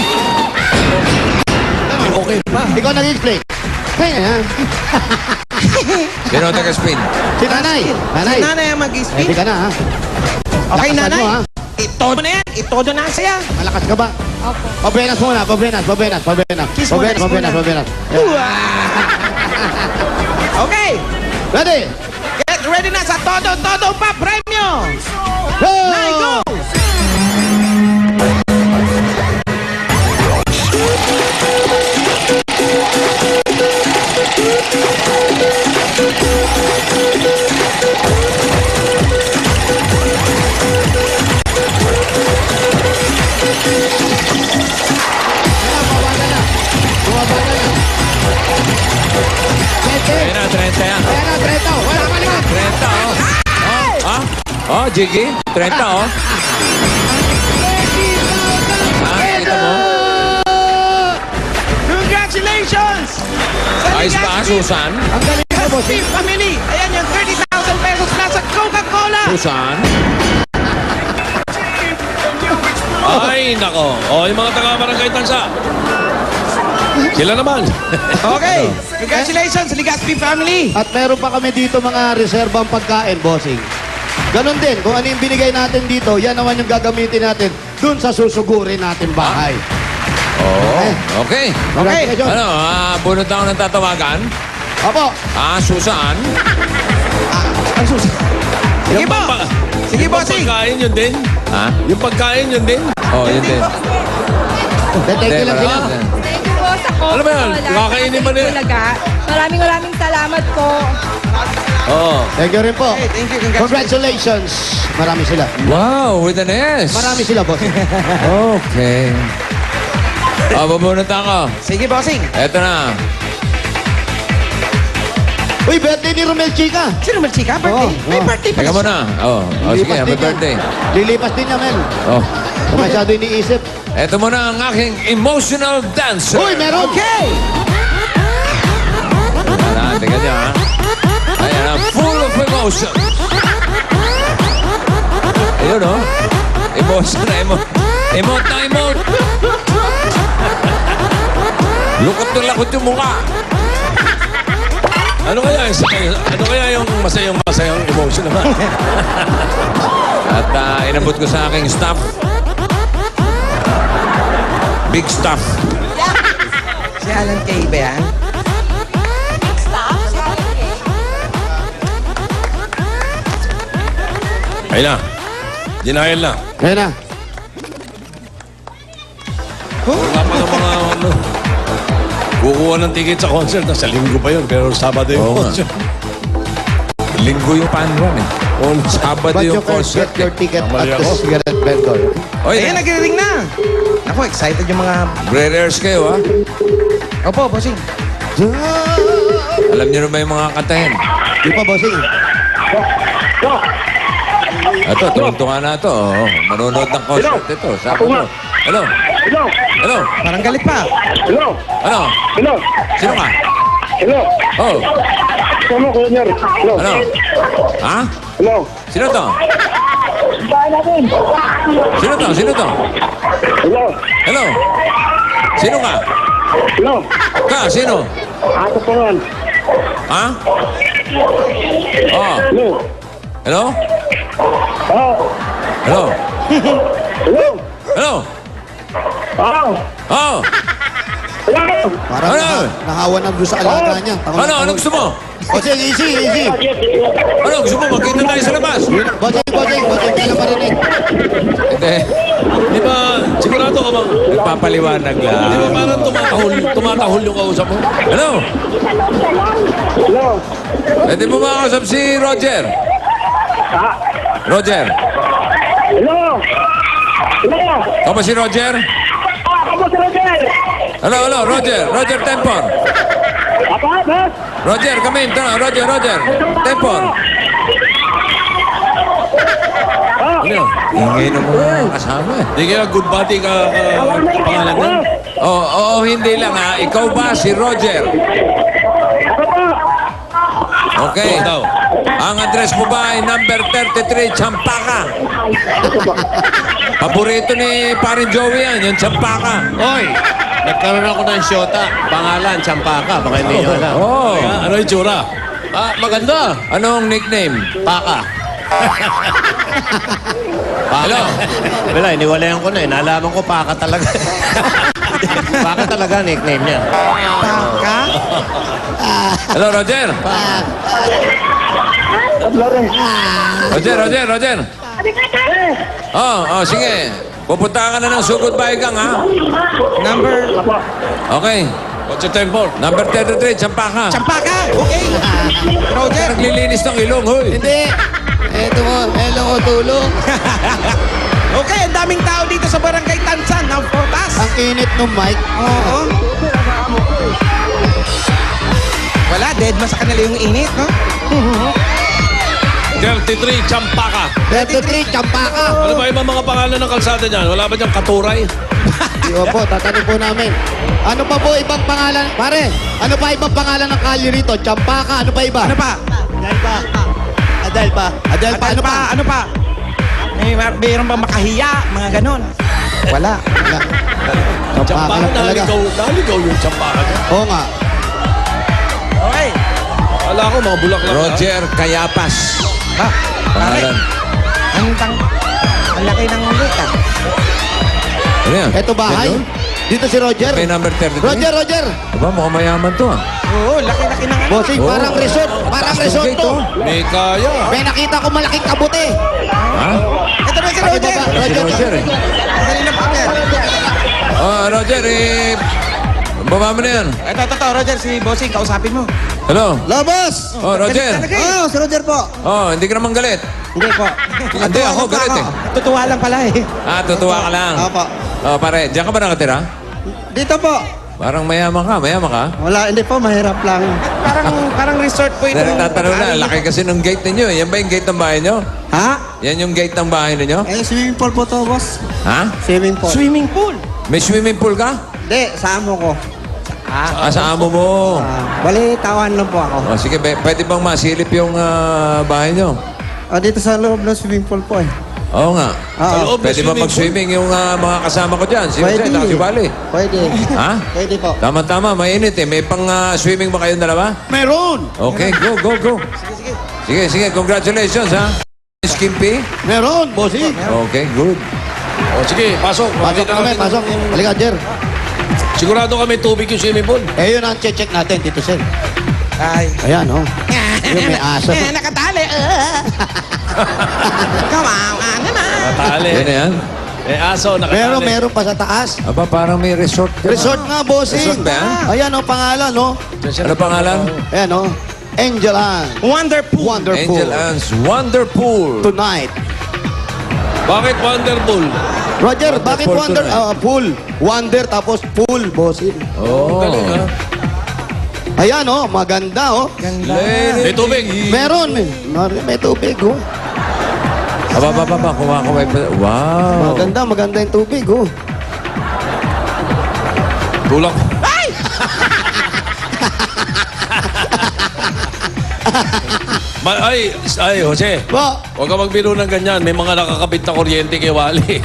Okay pa. Ikaw nag-explain. Kaya,
Sino ang taga-spin?
si nanay. Nanay.
Si nanay ang mag-speak.
Ready ka na, ha?
Okay,
Lakasan
nanay.
mo, ha?
Itodo na yan. Itodo na ang saya.
Malakas ka ba? Opo. Pabenas muna, pabenas.
Kiss muna, kiss muna.
Pabenas.
Okay.
Ready?
Get ready na sa todo pa premyo.
Go!
Nay, go!
Ayan na, 30 yan.
Ayan na, Treto. Wala ka na.
30, oh. Oh, oh, Jiggy, 30, oh. Kita mo?
Congratulations! Sa
Ayos ba,
Legazpi
Susan?
Ang galing mo, bossing.
Family! Ayan yung 30,000 pesos na sa Coca-Cola!
Susan?
Ay, nako. O, yung mga taga-barangay Tansa. Sila naman.
Okay! Congratulations, Legazpi family!
At meron pa kami dito mga reserbang pagkain, bossing. Ganon din, kung ano yung binigay natin dito, yan naman yung gagamitin natin dun sa susugurin natin bahay.
Oh, okay.
Congratulations.
Ano, bunot ako ng tatawagan?
Opo.
Susan?
Sige po! Sige po,
Yung pagkain yun din.
Ha?
Yung pagkain yun din.
Oh, yun din.
Thank you lang sila.
Thank you po sa Coca-Cola.
Alam mo yan, kakainin mo din.
Maraming salamat po.
Oo.
Thank you rin po.
Hey, thank you, congratulations.
Congratulations. Marami sila.
Wow, with an S.
Marami sila, boss.
Okay. Bubunot ako.
Sige, bossing!
Eto na.
Uy, birthday ni Romel Chica.
Sino man chika? Birthday?
Oo,
May
oo.
birthday pa
Teka
siya.
mo na. Sige, happy birthday.
Lilipas din niya, Mel.
Oh.
Kung masyado iniisip.
Ito muna ang aking emotional dancer.
Uy, meron!
Okay!
Teka niya, ha? Ayan, full of emotion. Ayun, oh. Emotion na emote. Emote na emote. Lukot na lakot yung mukha.
Ano kaya yung masayang emotion naman?
At inabot ko sa aking staff. Big staff.
Si Alan Kay ba yan?
Ayun na. Denial na.
Ayan na.
Wala pa ng mga ano. Kukuha ng ticket sa concert. Sa linggo pa yun. Pero Sabado yung
Oo nga.
concert.
Linggo yung pan-run eh. Sabado
But you
yung
can
concert
get your
eh.
ticket
Mali
at the
ako.
cigarette vendor.
Oy,
Ayan, nagre-ring na. Ako, excited yung mga...
Brerers kayo, ha?
Opo, bossing.
Alam niyo na ba yung mga kantahin?
Di pa, bossing.
Ito, tulong-tunga na ito. Oh. Manonood ng concert ito. Sabado. Hello? Hello?
Parang galit pa.
Ano? Sino ka? Oh. Ano? Ha? Sino to? Sino to? Hello? Sino ka? Sino? Ha? Oh. Hello? Hello? Hello? Oh.
Parang
Ano?
nahawa na doon sa alaga niya.
Ano gusto mo?
Bossing, easy.
Ano gusto mo? Magkita tayo sa labas.
Bossing, kailan marinig?
Hindi.
Di ba, sigurado ka bang,
Nagpapaliwanag
di ba
lang.
parang tumatahol yung kausap mo?
Hello? Pwede mo makausap si Roger? Roger? Ikaw ba si Roger? Hello, Roger. Roger Tempor. Roger, come in. Roger. Tempor. Ano yun? Ingay ng mga kasama eh.
Di kaya good body ka pangalan yan?
Oo, hindi lang ha. Ikaw ba si Roger? Okay.
Ikaw daw.
Ang address mo ba ay number 33, Champaka? Paborito ni Parin Joey yan, yung Champaka.
Oy, nagkaroon ako ng syota. Pangalan, Champaka. Baka hindi nyo alam.
Oh.
Ano yung tsura?
Maganda.
Anong nickname?
Paka.
Hello?
Wala, iniwalayan ko na eh. Nalaman ko, Paka talaga. Paka talaga nickname niya.
Taka?
Hello, Roger? Roger. Oh, sige. Pupunta ka na ng Sugod Baigang, ha?
Number...
Okay.
What's your temper?
Number 33, Champaka.
Champaka! Okay. Roger.
Naglilinis ng ilong, hoy.
Hindi. Eto mo, hello ko, tulong.
Okay, ang daming tao dito sa Barangay Tansan ng Portas.
Ang init ng mic.
Oo. Wala, dead man sa kanila yung init, no?
33, Champaka.
33, Champaka.
Ano ba ibang mga pangalan ng kalsada niyan? Wala ba diyang Katuray?
Di po, tatanong po namin. Ano pa po ibang pangalan? Pare, ano pa ibang pangalan ng kalye rito? Champaka, ano pa iba?
Ano pa?
Adel pa.
Ano pa? Mayroon bang makahiya? Mga ganon. Wala.
Champaka
Champaka,
lang talaga.
naligaw yung Champaka niya.
Oo nga.
Okay.
Wala ko, mga bulaklak.
Roger Cayapas.
Ha?
Pangalan.
Ang laki ng ulit, ah.
Ano yan?
Eto bahay.
Yan yun?
Dito si Roger.
May number 33?
Roger.
Diba, mukhang mayaman to, ah.
Oo, laki-laki ng ano.
Bossing,
Oo.
parang resort. Parang
Taas ng
resort
gate,
to.
oh.
May kaya.
May nakita ko malaking kabuti.
Ha?
Ito na si Roger.
Si Roger, eh.
Dali na, partner.
Roger, baba mo na yan.
Ito, Roger, si Bossing, kausapin mo.
Hello?
Labas!
Roger.
Oh, si Roger po.
Hindi ka naman galit.
Hindi po.
Hindi, ako galit eh.
Tutuwa lang pala eh.
Tutuwa ka lang.
Opo.
Pare, diyan ka ba nakatira?
Dito po.
Parang mayaman ka,
Wala, hindi po, mahirap lang.
Parang resort po ito.
Nagtatanong na, laki kasi ng gate ninyo. Yan ba yung gate ng bahay nyo?
Ha?
Yan yung gate ng bahay ninyo?
Eh, swimming pool po to, boss.
Ha?
Swimming pool.
Swimming pool.
May swimming pool ka?
Hindi, sa amo ko.
Sa amo mo.
Bali, tawan lang po ako.
O, sige, pwede bang masilip yung bahay nyo?
Dito sa loob ng swimming pool po eh.
Oo nga.
loob ng
Pwede ba
swimming
mag-swimming yung mga kasama ko dyan? Si Jose, si Bali.
Pwede.
Ha?
Pwede po.
Tama-tama, mainit eh. May pang-swimming ba kayong dalawa?
Meron!
Okay, go. Sige, congratulations ha. Skimpy?
Meron, bossing.
Okay, good.
O sige, pasok.
Pasok
Makita
kami,
natin.
pasok. Halika, Jer.
Sigurado kami tubig yung swimming pool.
Eh, yun ang check natin, Tito Sen.
Ay.
Ayan, oh. Yung may aso.
Nakatali. Kawawa naman.
Matali.
Yan na yan.
May aso, nakatali.
Meron pa sa taas.
Aba, parang may resort. ka.
Resort nga, bossing.
Resort ba yan?
Ayan, oh, pangalan, oh.
Ano pangalan?
Ayan, oh. Angel Ann.
Wonderful.
Wonderful.
Angel Ann's Wonderpool.
Tonight.
Bakit wonderful?
Roger, bakit
Wonderful
wonder?
tonight.
Pool. Wonder tapos pool, bossing.
Oh.
Galing ha.
Ayan, oh. Maganda, oh.
May tubig.
Meron. May tubig, oh.
Aba, kumakaway pa. Wow.
Maganda yung tubig, oh.
Tulak. Ay, Jose.
Po.
Huwag ka magbiro ng ganyan. May mga nakakabit na kuryente kay Wally.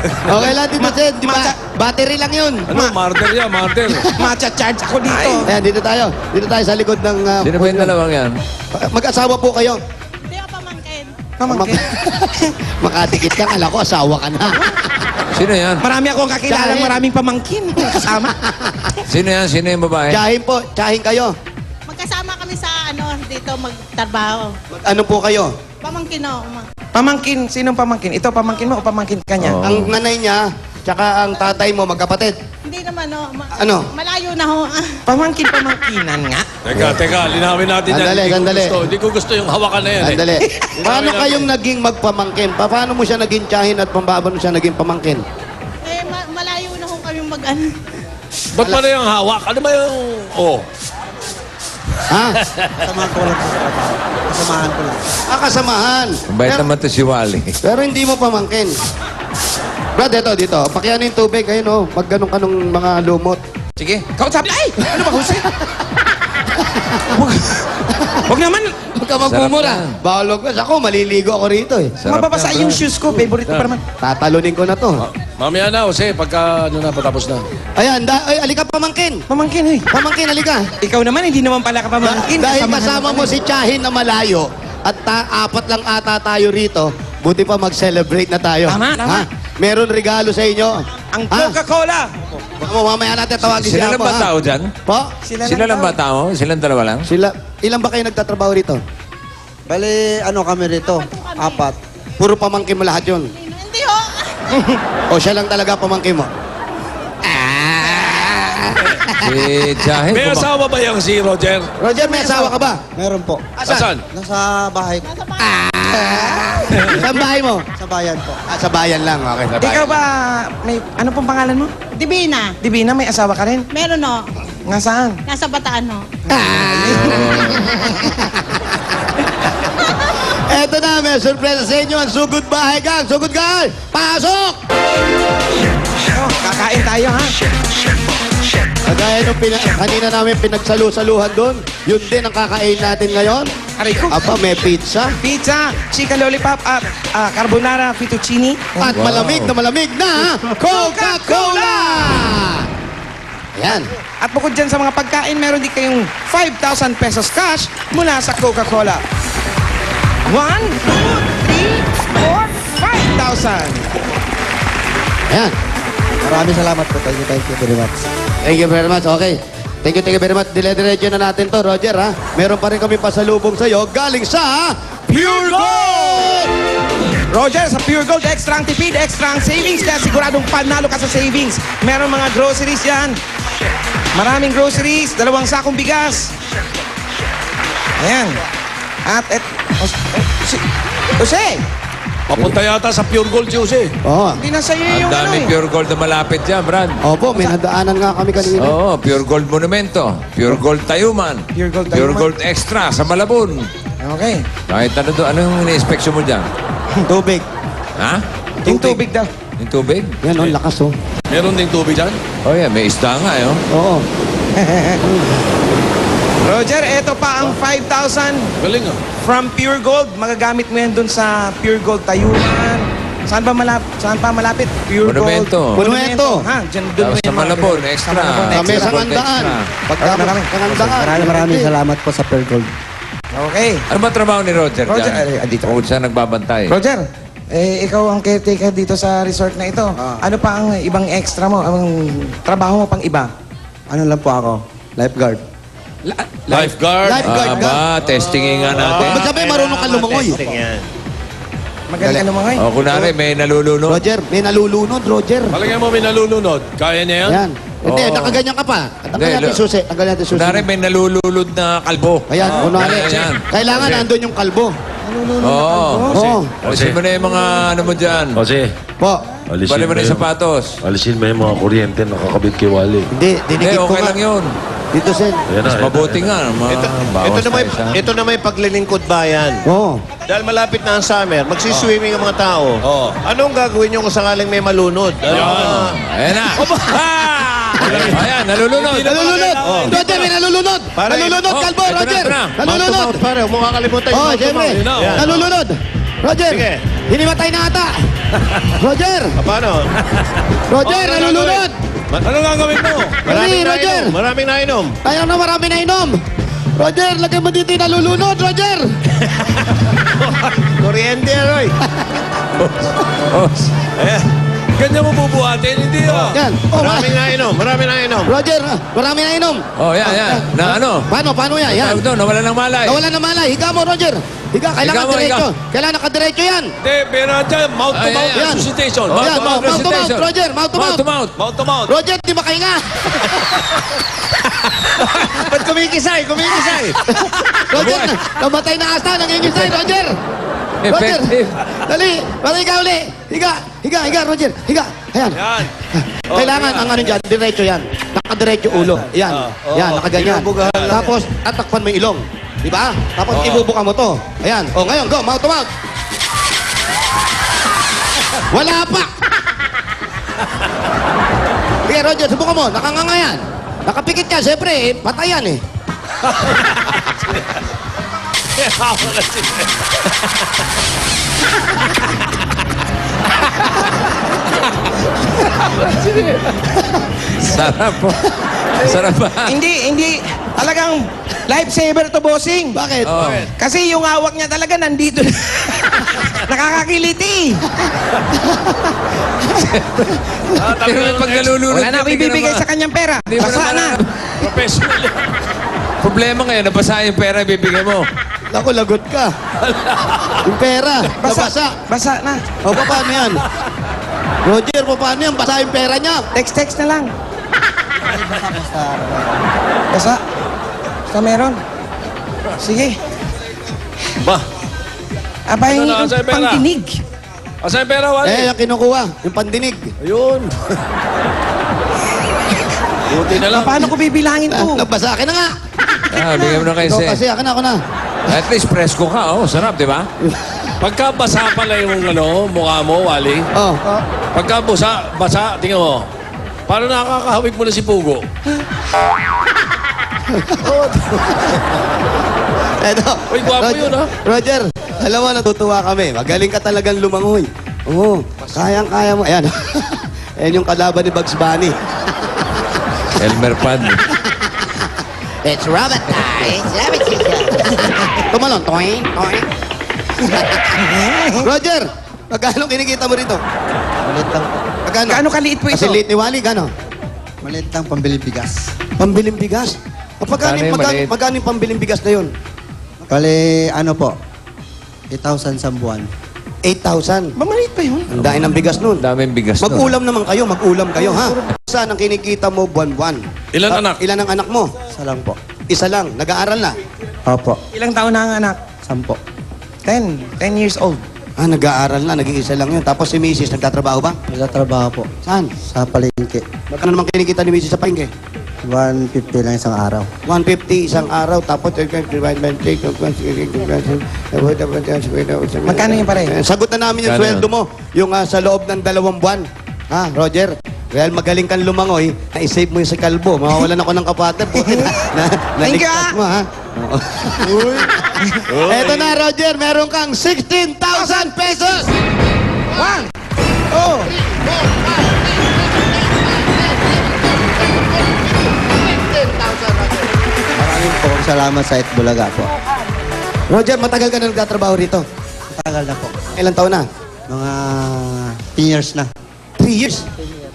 Okay lang, Tito Sen. Di ba? Battery lang yun.
Ano, martyr yan, martyr.
Macha-charge ako dito.
Ayan, dito tayo. Dito tayo sa likod ng...
Sino ba yung dalawang yan?
Mag-asawa po kayo.
Hindi ako pamangkin.
Pamangkin.
Makadikit ka, kala ko asawa ka na.
Sino yan?
Marami akong kakilalang
Chahin.
maraming pamangkin kasama.
Sino yan? Sino yung babae?
Tsahin po, tsahin kayo.
Magkasama kami sa dito magtrabaho.
Ano po kayo?
Pamangkin o.
Pamangkin, sinong pamangkin? Ito pamangkin mo o pamangkin ka niya?
Oo.
Ang nanay niya, tsaka ang tatay mo, magkapatid.
Hindi naman
Ano?
Malayo na ho.
Pamangkin-pamangkinan nga.
Teka, linawin natin yan.
Sandali.
Hindi ko gusto yung hawakan na yan.
Andali. Paano
natin.
kayong naging magpamangkin? Paano mo siya naging tsahin at pambaba mo siya naging pamangkin?
Malayo na ho kami
Ba't pa na yung hawak? Ano ba yung... Oh.
Ha?
Kasamahan ko lang. Kasamahan ko lang.
Kasamahan.
Bait naman to si Wally.
Pero hindi mo pamangkin. Brad, dito. Pakiano yung tubig. Ayun, oh. Magganong ka nung mga lumot.
Sige. Kausap. Ay! Ano ba, Jose? Huwag naman.
Huwag ka magmumura.
Sarap yan.
Bawal wag. Ako, maliligo ako rito eh.
Sarap
Mababasa
yan,
yung shoes ko. Favorite ko pa naman.
Tatalunin ko na to.
Mamaya na, Jose, pagka patapos na.
Ayan, alika pamangkin.
Pamangkin eh.
Pamangkin, alika.
Ikaw naman, hindi naman pala ka pamangkin.
Dahil
Kasamahan
kasama
kami.
mo si Tsahin na malayo at apat lang ata tayo rito, buti pa mag-celebrate na tayo.
Tama.
Ha? Meron regalo sa inyo.
Ang
Ha?
Coca-Cola.
Mamaya natin tawagin si
Sila lang
Apo,
ba
ha?
tao dyan?
Po?
Sila lang ba tao? Silang dalawa lang?
Ilan ba kayo nagtatrabaho rito?
Bali, ano kami rito? Apat.
Puro pamangkin mo lahat yun.
Hindi ho.
O siya lang talaga pamangkin mo?
Si Jahin.
May asawa ba yung si Roger?
Roger, may asawa ka ba?
Meron po.
Asan?
Nasa bahay.
Saan bahay mo?
Sa bayan po.
Sa bayan lang. Okay, sa bayan.
Ikaw ba, may, ano pong pangalan mo?
Divina.
Divina, may asawa ka rin?
Meron ho.
Nga saan?
Nasa Bataan ho.
Eto na, may surpresa sa inyo. Ang sugod bahay gang. Sugod gang! Pasok!
Oh, kakain tayo ha?
Kagaya nung kanina namin pinagsalu-saluhan doon, yun din ang kakain natin ngayon.
Aray ko.
Aba, may pizza.
Pizza, chicken lollipop at carbonara fettuccine.
At malamig na Coca-Cola! Ayan.
At bukod dyan sa mga pagkain, meron din kayong 5,000 pesos cash mula sa Coca-Cola. 1, 2, 3, 4, 5,000.
Ayan.
Maraming salamat po. Thank you very much.
Thank you very much. Okay. Thank you very much. Dire-diretso na natin to, Roger, ha? Meron pa rin kami pasalubong sa'yo galing sa Pure Gold!
Roger, sa Pure Gold, extra ang tipid, extra ang savings, kaya siguradong panalo ka sa savings. Meron mga groceries yan. Maraming groceries, 2 sakong bigas. Ayan. At, Jose!
Papunta yata sa Pure Gold Juice eh.
Oo.
Hindi na sa'yo
Ang
yung ano
dami
eh.
pure gold na malapit dyan, Brad.
Opo, may nadaanan nga kami kanina.
Oo, pure gold monumento. Pure gold Tayuman.
Pure Gold
Pure
Tayuman.
gold extra sa Malabon.
Okay.
Kahit ano doon, anong ini-inspeksyon mo dyan?
Tubig.
Ha?
Yung tubig daw.
Yung tubig?
Yan, oh, lakas oh.
Meron ding tubig dyan.
Oh yeah, may isda nga eh. Oh.
Oo.
Roger, eto pa ang 5,000
Galing ah.
from Pure Gold. Magagamit mo yan dun sa Pure Gold Tayuman. Saan pa malapit? Pure
Monumento.
Gold.
Monumento.
Ha, dyan dun mo
Sa
yung mga-
Malabon, extra.
Sa may
Extra gold
sangandaan.
extra.
Pagka sangandaan.
salamat po sa Pearl Gold.
Okay.
Ano ba trabaho ni Roger
Roger,
dyan?
dito.
Kung siya nagbabantay.
Roger, ikaw ang caretaker dito sa resort na ito. Ano pa ang ibang extra mo? Ang trabaho mo pang iba?
Ano lang po ako? Lifeguard.
Lifeguard.
Lifeguard ka.
Testingin nga natin.
Ba't sabi marunong ka lumangoy?
Magaling ka naman
O, kunwari, may nalulunod.
Roger, may nalulunod, Roger.
Palagay mo may nalulunod. Kaya niya yan?
Yan. Hindi,
Oo.
nakaganyan ka pa. Tanggal
Hindi,
natin susi. Tanggal natin susi.
Kunwari, may nalululod na kalbo.
Ayan, kunwari.
Ayan.
Kailangan nandun yung kalbo.
Oo.
Oo.
Alisin mo na yung mga ano mo dyan.
Kasi,
Po.
Bali mo na yung sapatos.
alisin mo yung mga kuryente nakakabit kay Wally.
Hindi,
Hindi,
dinikit ko
okay
nga.
lang yun.
Dito, Sen.
Ayan na,
Mas mabuti nga.
Ito na may paglilingkod bayan.
Oo.
Dahil malapit na ang summer, magsiswimming ang mga tao.
Oo.
Anong gagawin nyo kung sakaling may malunod?
Ayan na. Ayan, nalulunod.
Nalulunod! Roger, may nalulunod!
Pare,
Nalulunod,
oh,
kalbo,
ito na,
Roger!
ito na.
Nalulunod!
Pare, huwag mo kakalimutan
Oh,
mouth to
siyempre.
mouth. Yan.
Nalulunod! Roger!
Sige.
Hinimatay na ata! Roger!
Paano?
Roger,
Oh,
nalulunod!
Ano gagawin mo?
Maraming
Roger.
nainom. Maraming nainom.
Ayaw na marami na inom! Roger, lagay mo dito yung nalulunod, Roger!
Kuryente, Roy.
Ganyan mo bubuhatin? Hindi ah.
Yan! Oh,
Maraming nainom. Maraming nainom.
Roger, marami na inom!
Oh, yan. Na ano?
Paano yan? Yan!
Tawag doon, nawala ng malay.
Nawala na malay. Higa mo, Roger. Higa, kailangan
Higa mo,
diretso.
higa.
Kailangan nakadiretso yan.
Hindi, pero dyan, mouth to
Ay,
mouth
ay, ay.
resuscitation.
Oh,
Mouth
Yan,
to mouth
mouth to mouth,
resuscitation.
Roger. Mouth to
Mouth to
mouth.
mouth.
Mouth to mouth.
Roger, di makahinga.
Ba't kumikisay? Kumikisay.
Roger, namatay na asa. Nangingisay, Roger. Roger,
Effective.
dali. Dali ka uli. Higa, Roger. Higa. Ayan.
Yan.
Kailangan ang ano dyan, diretso yan. Nakadiretso ulo. Yan. Yan, nakaganyan. Tapos, tatakpan mo yung ilong. Di ba? Tapos, ibubuka mo to. Ayan. O, ngayon, go. Mouth to mouth. Wala pa. Sige, Roger, subukan mo. Nakanganga yan. Nakapikit ka. Siyempre, patay yan eh.
Sarap po. Sarap ba?
Hindi. Talagang lifesaver to, bossing.
Bakit?
Oh.
Kasi yung hawak niya talaga nandito. Nakakakiliti.
Pero pag nalulunod
Wala na ako ibibigay sa kanyang pera.
Hindi mo
Basa
naman
na.
alam.
Professional yan.
Problema ngayon, nabasa yung pera ibibigay mo.
Naku, lagot ka. Yung pera, nabasa.
Basa na.
O, paano yan? Roger, paano yan? Basa yung pera niya.
Text na lang. Basa. Basta meron. Sige.
Ba?
Abay,
Ito na, sa'yo pera.
pangtinig.
Asan yung pera, Wally?
Yung kinukuha, yung pandinig.
Ayun. Buti na lang.
Paano ko bibilangin to?
Nabasa, akin na nga.
Bigyan mo na kayo
Ikaw kasi, akin na.
At least presko ka. Oh, sarap, di ba?
Pagka basa pala yung mukha mo, Wally.
Oh.
Pagka basa, tingnan mo. Paano nakakahawig mo na si Pugo?
Eto.
Uy, gwapo yun, ha?
Roger, alam mo, natutuwa kami. Magaling ka talagang lumangoy. Oo, kayang-kaya mo. Ayan. Ayan yung kalaban ni Bugs Bunny.
Elmer Pan.
It's rabbit time. It's rabbit season. Tumalon. Toing, toing. Roger, magkano kinikita mo rito?
Malit lang.
Magkano?
Gaano kaliit po ito?
Kasi liit ni Wally, gano?
Malit lang pambili bigas.
Pambiling bigas.
Magkano yung maliit?
Magkano yung pambiling bigas na yun?
Bale, ano po? 8,000 sa buwan.
8,000.
Mamaliit pa yun.
Ang dahil ng bigas nun.
Daming bigas nun.
Mag-ulam naman kayo, mag-ulam kayo, ha? Saan ang kinikita mo buwan-buwan?
Ilan anak?
Ilan ang anak mo?
Isa lang po.
Isa lang. Nag-aaral na.
Opo.
Ilang taon na ang anak?
10.
10 years old.
Nag-aaral na, nag-iisa lang yun. Tapos si Mrs. nagtatrabaho ba?
Nagtatrabaho po
Saan?
sa palengke.
Magkano naman kinikita ni Mrs. sa palengke?
150 lang isang araw.
150 isang araw, tapos
Magkano yun, pare?
Sagot na namin yung
Magkano
sweldo mo. Yung sa loob ng 2 buwan. Ha, Roger? Well, magaling kang lumangoy, na-save mo yung sa kalbo. Mawawalan ako ng kapatid.
Thank you,
Naligtas mo, ha? Eto na, Roger. Meron kang 16,000 pesos! 1, 2,
Maraming po salamat sa Itbulaga po.
Roger, matagal ka na nagtatrabaho rito?
Tagal na po.
Ilang taon na?
Mga 10 years na.
3 years?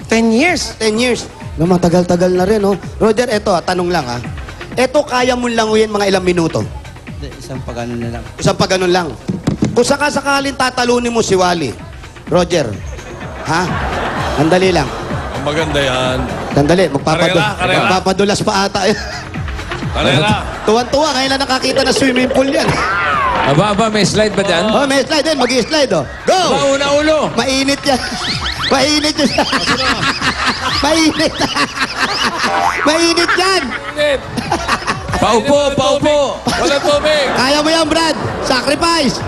10 years?
10 years. No, matagal-tagal na rin, oh. Roger, eto, tanong lang, ha. Eto, kaya mo languyin mga ilang minuto?
Isang pagano na lang.
Isang pa ganun lang. Kung sakaling tatalunin mo si Wally, Roger, ha? Andali lang.
Ang maganda yan.
Sandali,
Karera.
magpapadulas pa ata.
Karera.
Tuwan-tuwa, ngayon lang nakakita na swimming pool yan.
Aba, may slide ba dyan?
Oh, may slide din, mag-slide, oh. Go!
Mauna ulo.
Mainit yan. Mainit yan. Mainit. Mainit yan.
Paupo, paupo.
Walang tubig.
Kaya mo yan, Brad. Sacrifice.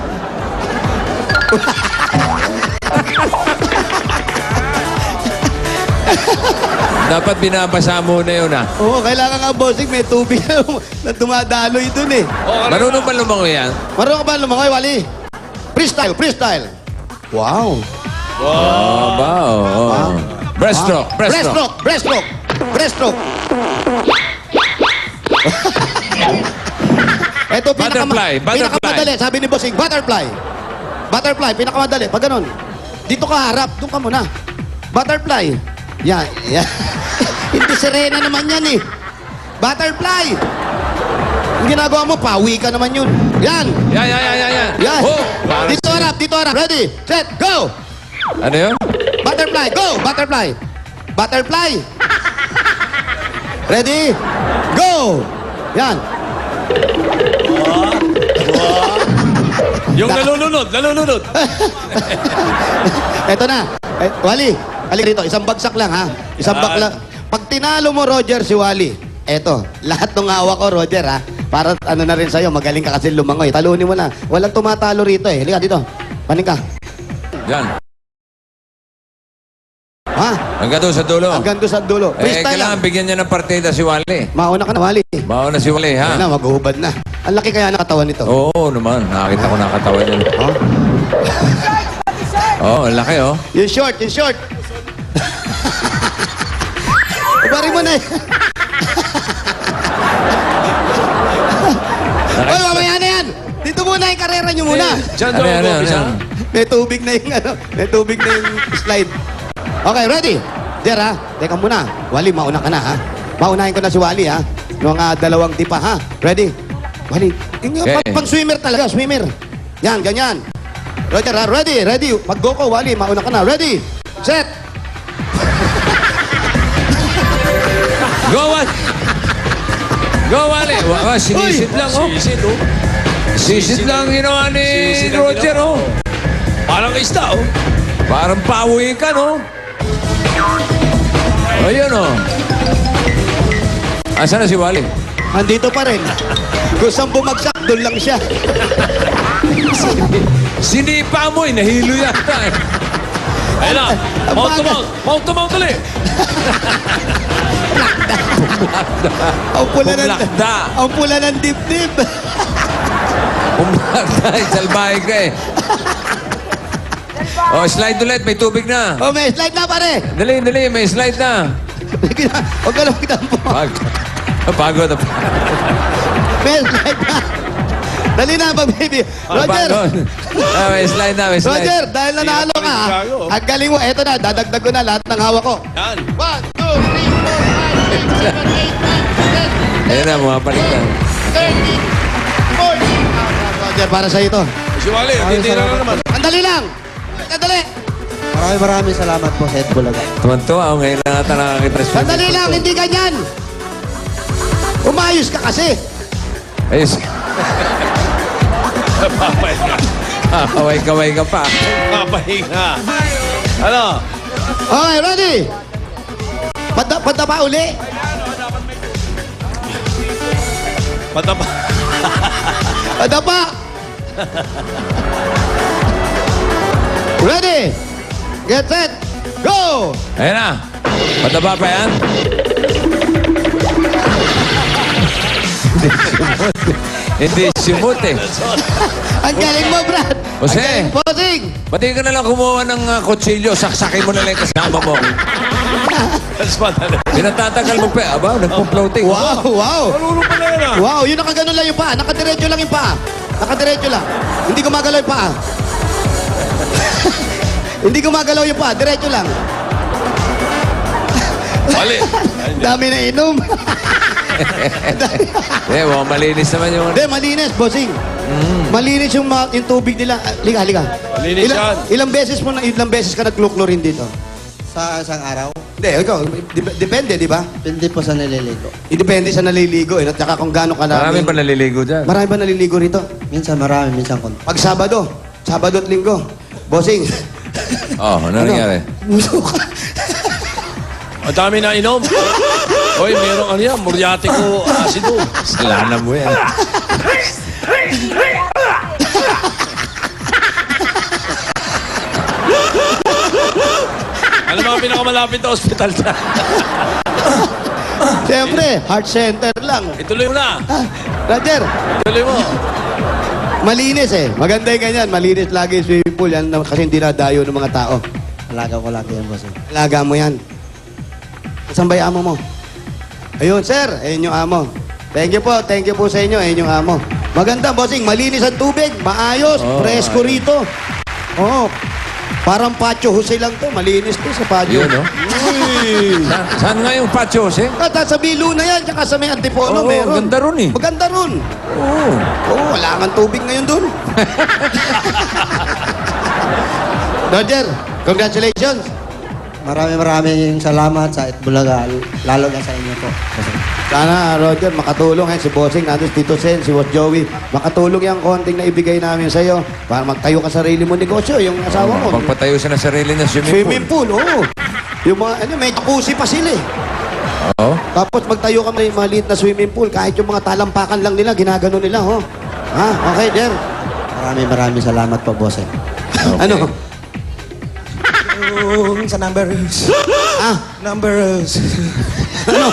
Dapat binabasa muna yun, ah.
Oo, kailangan nga, bossing, may tubig na dumadaloy dun eh.
Marunong ba lumangoy yan?
Marunong ka ba lumangoy, Wally? Freestyle, freestyle. Wow.
Aba, oo. Breaststroke, breaststroke.
Breaststroke, breaststroke. Ito,
Butterfly, butterfly.
pinakamadali. Sabi ni bossing, butterfly. Butterfly, pinakamadali. Pag ganun, dito ka harap, doon ka muna. Butterfly. Yan, yan. Hindi sirena naman yan eh. Butterfly. Yung ginagawa mo, pawi ka naman yun. Yan.
Yan.
Yan.
Oh,
Dito harap. Ready, set, go.
ano yun?
Butterfly, go. Butterfly. Butterfly. Ready, go. Yan.
Yung nalulunod.
Eto na. Wally, halik rito. Isang bagsak lang, ha? Isang bakla. Pag tinalo mo, Roger, si Wally, eto, lahat ng hawak ko, Roger, ha? Para ano na rin sa'yo, magaling ka kasi lumangoy. Talunin mo na. Walang tumatalo rito, eh. Halika dito. Paning ka.
Yan.
Ha?
Hanggang doon sa dulo.
Hanggang doon sa dulo. Freestyle
Kailangan
lang.
bigyan niya ng partida si Wally.
Mauna ka na, Wally.
Mauna si Wally, ha?
Ayan na, maghuhubad na. Ang laki kaya ng katawan nito.
Oo naman. Nakakita ko nakatawan yan.
Oh?
Oo, ang laki, oh.
Yung short. Bari mo na eh. Oy, mamaya na yan. Dito muna yung karera nyo muna.
Diyan
Ano
daw
yan,
ang
ano
umpisa.
yan?
May tubig na yung slide. Okay, ready? Jer, ha? Teka muna. Wally, mauna ka na, ha? Maunahin ko na si Wally, ha? Yung 2 tipa, ha? Ready? Wally,
Okay.
pang swimmer talaga, swimmer. Yan, ganyan. Roger, ha? Ready? Pag-go ko, Wally, mauna ka na. Ready? Set!
Go, Wally! Go, Wally! Sinisid lang, oh. Sisid lang ginawa ni Roger, oh.
Parang isda, oh.
Parang pawi ka, no? Ayun, oh. Asan na si Wally?
Andito pa rin. Gustong bumagsak, doon lang siya.
Sinipa mo, nahilo yata, eh.
Ayun na. Mount to mount ulit.
Pumlakda.
Ang pula ng dibdib.
Pumlakda, salbahe ka, eh. Oh, slide ulit. May tubig na.
Oh, may slide na, pare.
Dali, may slide na.
Huwag ka lang magtampo.
Pagod.
May slide na. Dali na, baby. Roger,
May slide na, may slide.
Roger, dahil nanalo ka, ang galing mo. Eto na, dadagdag ko na lahat ng hawak ko.
Yan.
1, 2, 3, 4, 5, 6, 7, 8, 9, 10,
Ayun na, mga palitan.
30, 40. Roger, para sa ito.
Si Wally, titira na naman.
Andali lang. Sandali.
Maraming salamat po sa Itbulaga.
Tuwan-tuwa, oh, ngayon na ata nakakita.
Sandali lang, hindi ganyan. Umayos ka kasi.
Ayos. Kaway-kaway ka pa.
Papahinga. Ano?
Okay, ready? Padapa uli.
Patapa.
Padapa. Ready? Get set. Go!
Ayan na. Pataba pa yan? Hindi simot eh.
Ang galing mo, Brad.
Jose.
Ang galing, Bossing.
Pati ka na lang kumuha ng kutsilyo, saksakin mo na lang yung kasama mo.
Mas madali.
Pinatatagal mo pa. Aba, nagpo-floating.
Wow, wow.
Marunong pala yan ah.
Wow, yun nakaganon lang yung paa. Nakadiretso lang yung paa. Nakadiretso lang. Hindi gumagalaw yung paa. Hindi gumagalaw yung paa. Diretso lang.
Mali.
Dami na inom.
Eh, malinis naman yung...
Hindi, malinis, bossing. Malinis yung tubig nila. Liga, liga.
Malinis yan.
Ilang beses ka nagklo-chlorine dito?
Sa isang araw,
Hindi, ikaw. Depende, di ba?
hindi po sa nililigo.
Depende sa naliligo. At saka kung gaano ka
Marami pa naliligo dyan.
Marami ba naliligo rito?
Minsan marami, minsan konti.
Pag Sabado at Linggo. Bossing.
Oh, ano nangyari?
Muso ka.
Ang dami na inom. Hoy, merong ano yan, muriatico acido.
Salana mo yan.
Ano mga pinakamalapit na ospital dyan?
Siyempre, heart center lang.
Ituloy mo na.
Roger,
Ituloy mo.
malinis eh. Maganda yung ganyan. Malinis lagi yung swimming pool. Yan kasi hindi nadayo ng mga tao.
Alaga ko lagi yan, boss.
Alaga mo yan. Saan ba yung amo mo? Ayun, sir. Ayun yung amo. Thank you po sa inyo. Ayun yung amo. Maganda, bossing. Malinis ang tubig. Maayos. Presko rito. Oo. Parang Pacho Jose lang to. Malinis to sa Pacho.
Yun, no? Saan nga yung Pacho, Jose?
At sa Bilo na yan, tsaka sa may Antipono,
Oo,
meron.
ganda ron eh.
Maganda ron.
Oo.
Oo, wala kang tubig ngayon dun. Roger, congratulations.
Maraming salamat sa Itbulaga, lalo na sa inyo po.
Sana, Roger, makatulong si Bossing, nandun Tito Sen, si Boss Joey. Makatulong yung konting na ibigay namin sa'yo para magtayo ka sarili mo negosyo, yung asawa mo.
Magpatayo siya ng sarili na
Swimming pool, oo. Yung mga, may jacuzzi pa sila eh.
Oo.
Tapos magtayo ka ng maliit na swimming pool, kahit yung mga talampakan lang nila, ginagano nila, ho. Ha? Okay, Jer.
Maraming salamat po, boss.
Ano?
Sa numbers. Numbers.
Ano?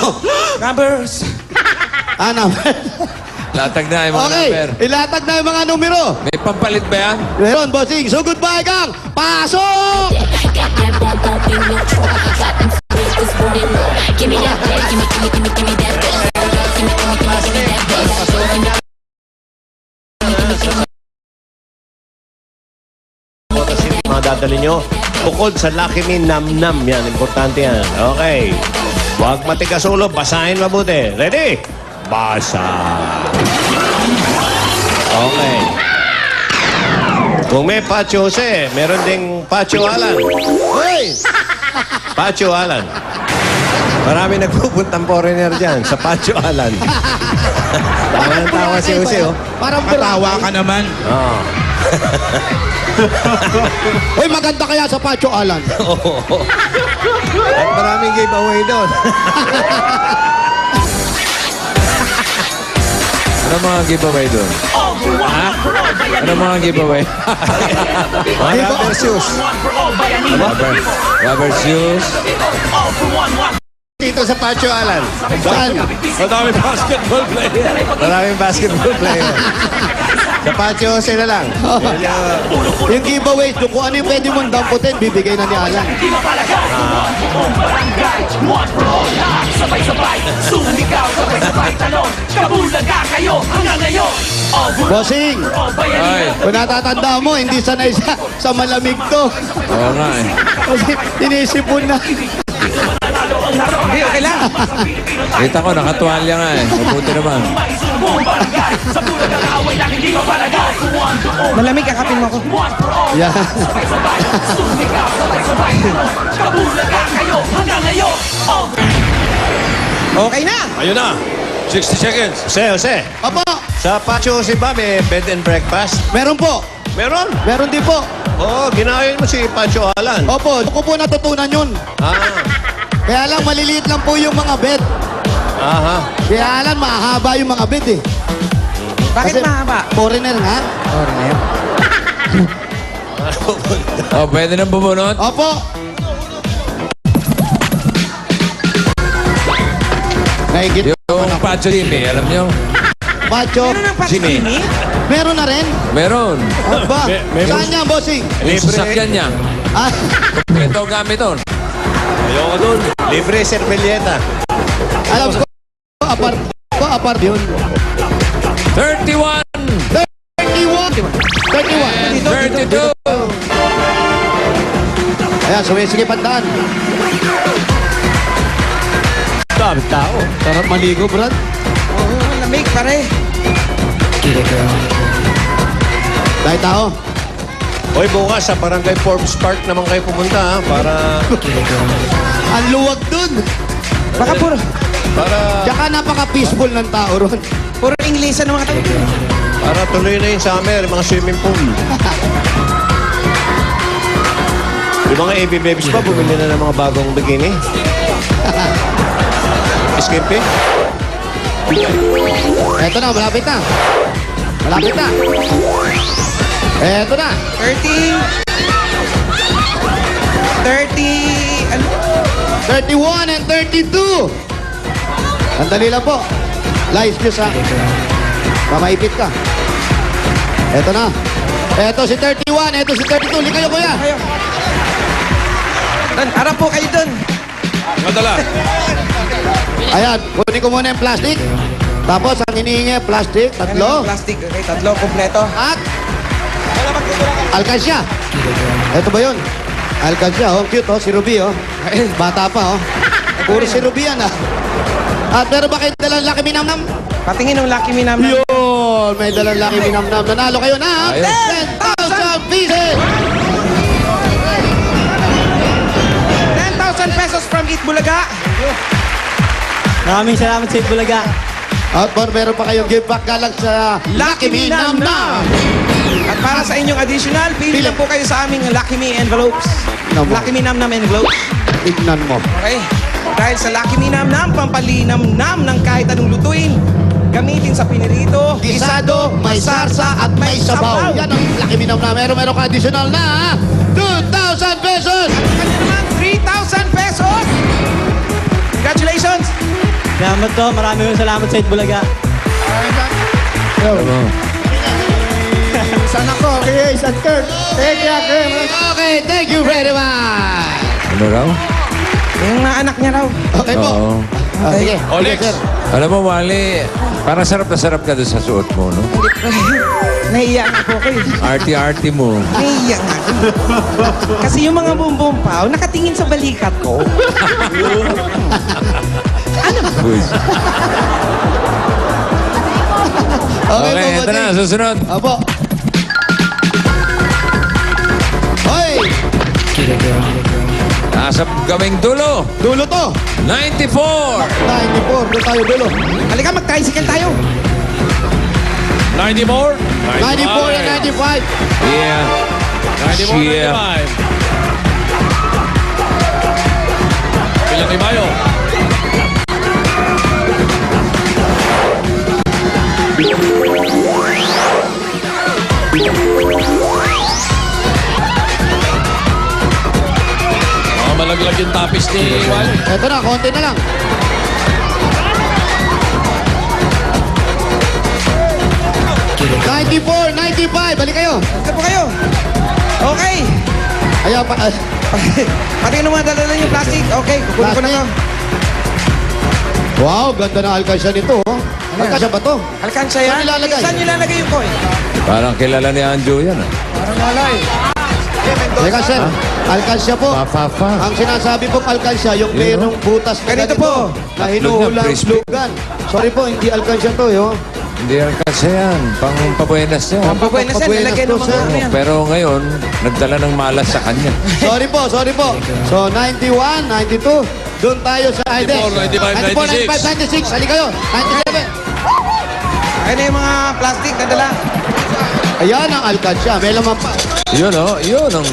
Numbers.
Number.
Latag na yung mga
Okay,
number.
ilatag na yung mga numero.
May pampalit ba yan?
Meron, Bossing. So, goodbye, gang. Pasok!
Mga dadali nyo. Bukod sa Lucky Me Nam Nam. Yan, importante yan. Okay. Huwag matigas ulo. Basahin mabuti. Ready? Basa. Okay. Kung may Pacho Jose, meron ding Pacho Alan.
Hoy!
Pacho Alan. Marami nagpupuntang foreigner dyan sa Pacho Alan. Tawa ng tawa si Jose, oh.
Parang katawa ka naman.
Oo.
Hoy, maganda kaya sa Pacho Alan.
At maraming giveaway doon.
Ano mga giveaway doon? Ha? Ano mga giveaway?
Mga rubber shoes.
Rubber shoes.
Dito sa Pacho Alan. Saan?
Madami basketball player.
Maraming basketball player. Sa Pacho Jose na lang.
Yung giveaways, kung ano yung pwede mong damputin, bibigay na ni Alan. Bossing,
Ay,
kung natatanda mo, hindi sanay sa malamig to.
oo nga eh.
Kasi inisipon na.
Hindi, okay lang.
Kita ko, nakatuwalya nga eh. Mabuti naman.
Malamig, kakapin mo ako.
Yan.
Okay na.
Ayun na. 60 seconds.
Jose, Jose.
Apo,
Sa Pacho Jose ba may bed and breakfast?
meron po.
Meron?
Meron din po.
Oo, ginaya mo si Pancho Alan.
Opo, doon ko po natutunan yun.
Ah,
Kaya lang, maliliit lang po yung mga bed.
aha.
Kaya lang, mahaba yung mga bed eh.
Bakit mahaba?
Foreigner nga.
Foreigner.
Oh, pwede nang bumunot?
Opo. Naigit.
Yung Pacho Jimmy, alam nyo?
Macho.
Meron ng patsini?
Meron na rin.
Meron.
Aba, saan niya, bossing?
Yung sasakyan niya.
Ah,
Ito ang gamit doon.
Ayoko dun. Libre servilleta.
alam ko, apart yun.
31
31. 31.
and 32.
Ayan, sumisigip ang daan. Dami tao. Sarap maligo, Brad.
Oo, lamig pare.
Dahil tao.
Hoy, bukas sa Barangay Forbes Park naman kayo pumunta ha, para
Ang luwag dun.
Baka puro,
Tsaka napaka-peaceful ng tao ron.
puro Inglesan ng mga tao.
para tuloy na yung summer, mga swimming pool. Yung mga AB babies pa, bumili na ng mga bagong bikini. Skimpy?
Eto na, malapit na. Malapit na. Eto na.
30, ano?
31 and 32. Sandali lang po. Lies news ha. Mamaipit ka. Eto na. Eto si 31, eto si 32. Lika kayo, kuya.
Kayo. Doon, harap po kayo doon.
Madala.
Ayan, kunin ko muna yung plastic. Tapos ang hinihingi, plastic, tatlo.
Plastic, okay, tatlo, kompleto.
At alkansya. Eto ba yun? Alkansya, oh. Cute, oh. Si Ruby, oh. Bata pa, oh. Puro si Ruby yan, ah. At meron ba kayo dalang Lucky Me Nam Nam?
Patingin ng Lucky Me Nam Nam.
Yun! May dalang Lucky Me Nam Nam. Nanalo kayo na
Ayos.
10,000 pieces!
10,000 pesos from Eat Bulaga.
Maraming salamat sa Bulaga.
At meron pa kayong give back galang sa
Lucky Me Nam Nam. At para sa inyong additional, pili lang po kayo sa aming Lucky Me envelopes.
Nam.
Lucky Me Nam Nam envelopes.
Tignan mo.
Okay? Dahil sa Lucky Me Nam Nam, pampalinam-nam ng kahit anong lutuin. Gamitin sa pinirito,
Gisado, may sarsa at may sabaw. Yan ang Lucky Me Nam Nam. Meron ka additional na 2,000 pesos!
Kanya naman, 3,000 pesos! Congratulations!
Salamat to. Maraming salamat sa Bulaga.
Sana ko, okay, San Kurt. Thank you, okay, thank you very much.
Ano raw?
Yung anak niya raw.
Okay po.
Oo.
Sige.
Olex.
Sige, sir.
Alam mo, Wally, parang sarap na sarap ka doon sa suot mo, no?
Naiiyak nga po ako eh.
Arty-arty mo.
Naiiyak nga ako. Kasi yung mga bumbong pao, nakatingin sa balikat ko.
Bus.
Okay,
Okay,
po,
ito na,
Boting.
susunod.
Opo. Hoy!
Nasa gawing dulo.
Dulo to.
94.
94. Doon tayo dulo.
Halika, mag-tricycle tayo.
94?
94 and 95.
Yeah.
94,
Yeah.
95. Ilang ibayo? Malaglag yung tapis ni Wally.
Ito na, konti na lang. $94, $95. Balik kayo.
Halika po kayo. Okay.
Ayaw pa.
Patingin mo mga dala yung plastic. Okay, kukunin ko na to.
Wow, ganda na alkansya nito. Oh. Alkansya ba to?
Alkansya yan.
Saan nilalagay?
Saan nilalagay yung coin?
Parang kilala ni Anjo yan, ah.
Parang wala eh.
Teka, sir. Alkansya po.
Pa.
Ang sinasabi pong alkansya, yung merong butas na
Ganito po.
Na hinuhulang
Crispy.
slugan. Sorry po, hindi alkansya to, yo.
Hindi yan kasi yan. Pang pabuenas yan.
Pampabuenas yan.
Pampabuenas
Nilagay
to,
ng mga
sir.
ano yan.
Pero ngayon, nagdala ng malas sa kanya.
Sorry po, sorry po. So, 91, 92. Doon tayo sa ID.
94, 95,
95, 96. Halika kayo. 97.
Ayun na yung mga plastic na dala.
Ayan ang alkansya. May laman pa.
Yun, oh. Yun ang...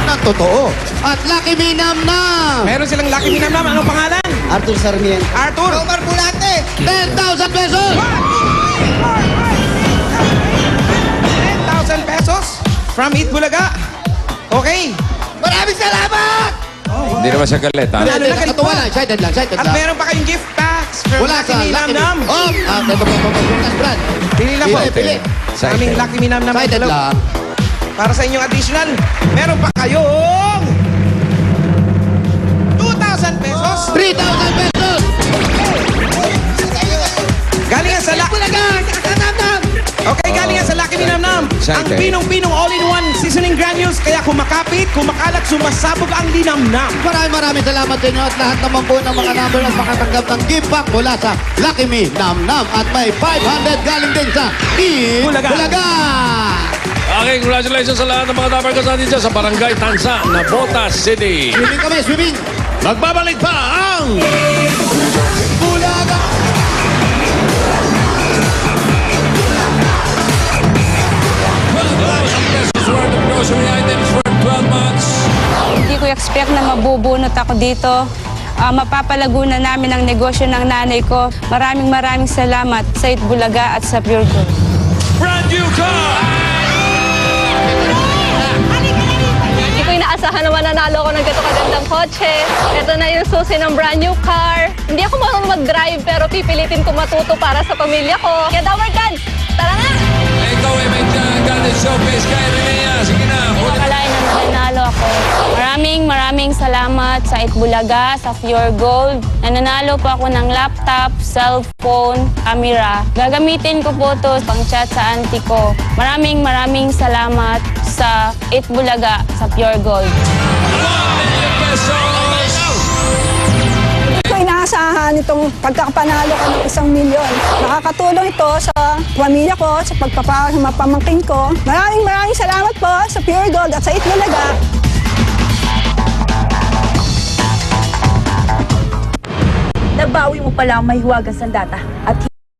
Na totoo. At Lucky Me Nam Nam.
Meron silang Lucky Me Nam Nam. Anong pangalan?
Arthur Sarmiento.
Arthur.
Omar Bulate. 10,000 pesos.
10,000 pesos from Eat Bulaga. Okay.
Maraming salamat.
Hindi naman siya galit, ha?
Ano na,
Nakatuwa lang. Excited lang. Excited
At
lang.
meron pa kayong gift packs from
Wala
Lucky
sa
Me Nam
Lucky Me.
Nam.
Oh, ito po. Brad.
Pili lang po.
Pili.
Aming Lucky Me Nam Nam.
Excited
envelope.
lang.
Para sa inyong additional, meron pa kayong 2,000 pesos.
3,000 pesos.
Galing yan sa Lucky Okay, galing yan sa Lucky Me Nam Nam. Ang
Excited.
pinong-pinong all-in-one seasoning granules. Kaya kumakapit, kumakalat, sumasabog ang linamnam.
Maraming salamat sa inyo at lahat naman po ng mga number at makatanggap ng gift pack mula sa Lucky Me Nam Nam. At may 500 galing din sa
Bulaga.
Bulaga.
Okay, congratulations sa lahat ng mga dabarkas natin dyan sa Barangay Tansa, Navotas City.
Swimming kami, swimming.
Magbabalik pa ang...
Bulaga.
Pesos worth of grocery items for 12 months.
Hindi ko expect na mabubunot ako dito. Mapapalago na namin ang negosyo ng nanay ko. Maraming salamat sa Eat Bulaga at sa Pure Gold.
Brand new car!
Hindi ko inaasahan naman nanalo ako ng gato kagandang kotse. Ito na yung susi ng brand new car. Hindi ako marunong mag-drive pero pipilitin ko matuto para sa pamilya ko. Kaya Dabarkads, tara na!
Ikaw ay may galit showcase kay Renea. Sige na.
Hindi ko akalain na nanalo ako. Maraming salamat sa Eat Bulaga, sa Pure Gold. Nananalo po ako ng laptop, cellphone, camera. Gagamitin ko po to pang chat sa auntie ko. Maraming salamat sa Eat Bulaga, sa Pure Gold.
1 million pesos!
Hindi ko inaasahan itong pagkakapanalo ko ng 1 milyon. Nakakatulong ito sa pamilya ko, sa pagpapakaw sa mga pamangkin ko. Maraming salamat po sa Pure Gold at sa Eat Bulaga.
Nabawi mo pala ang mahiwagang sandata at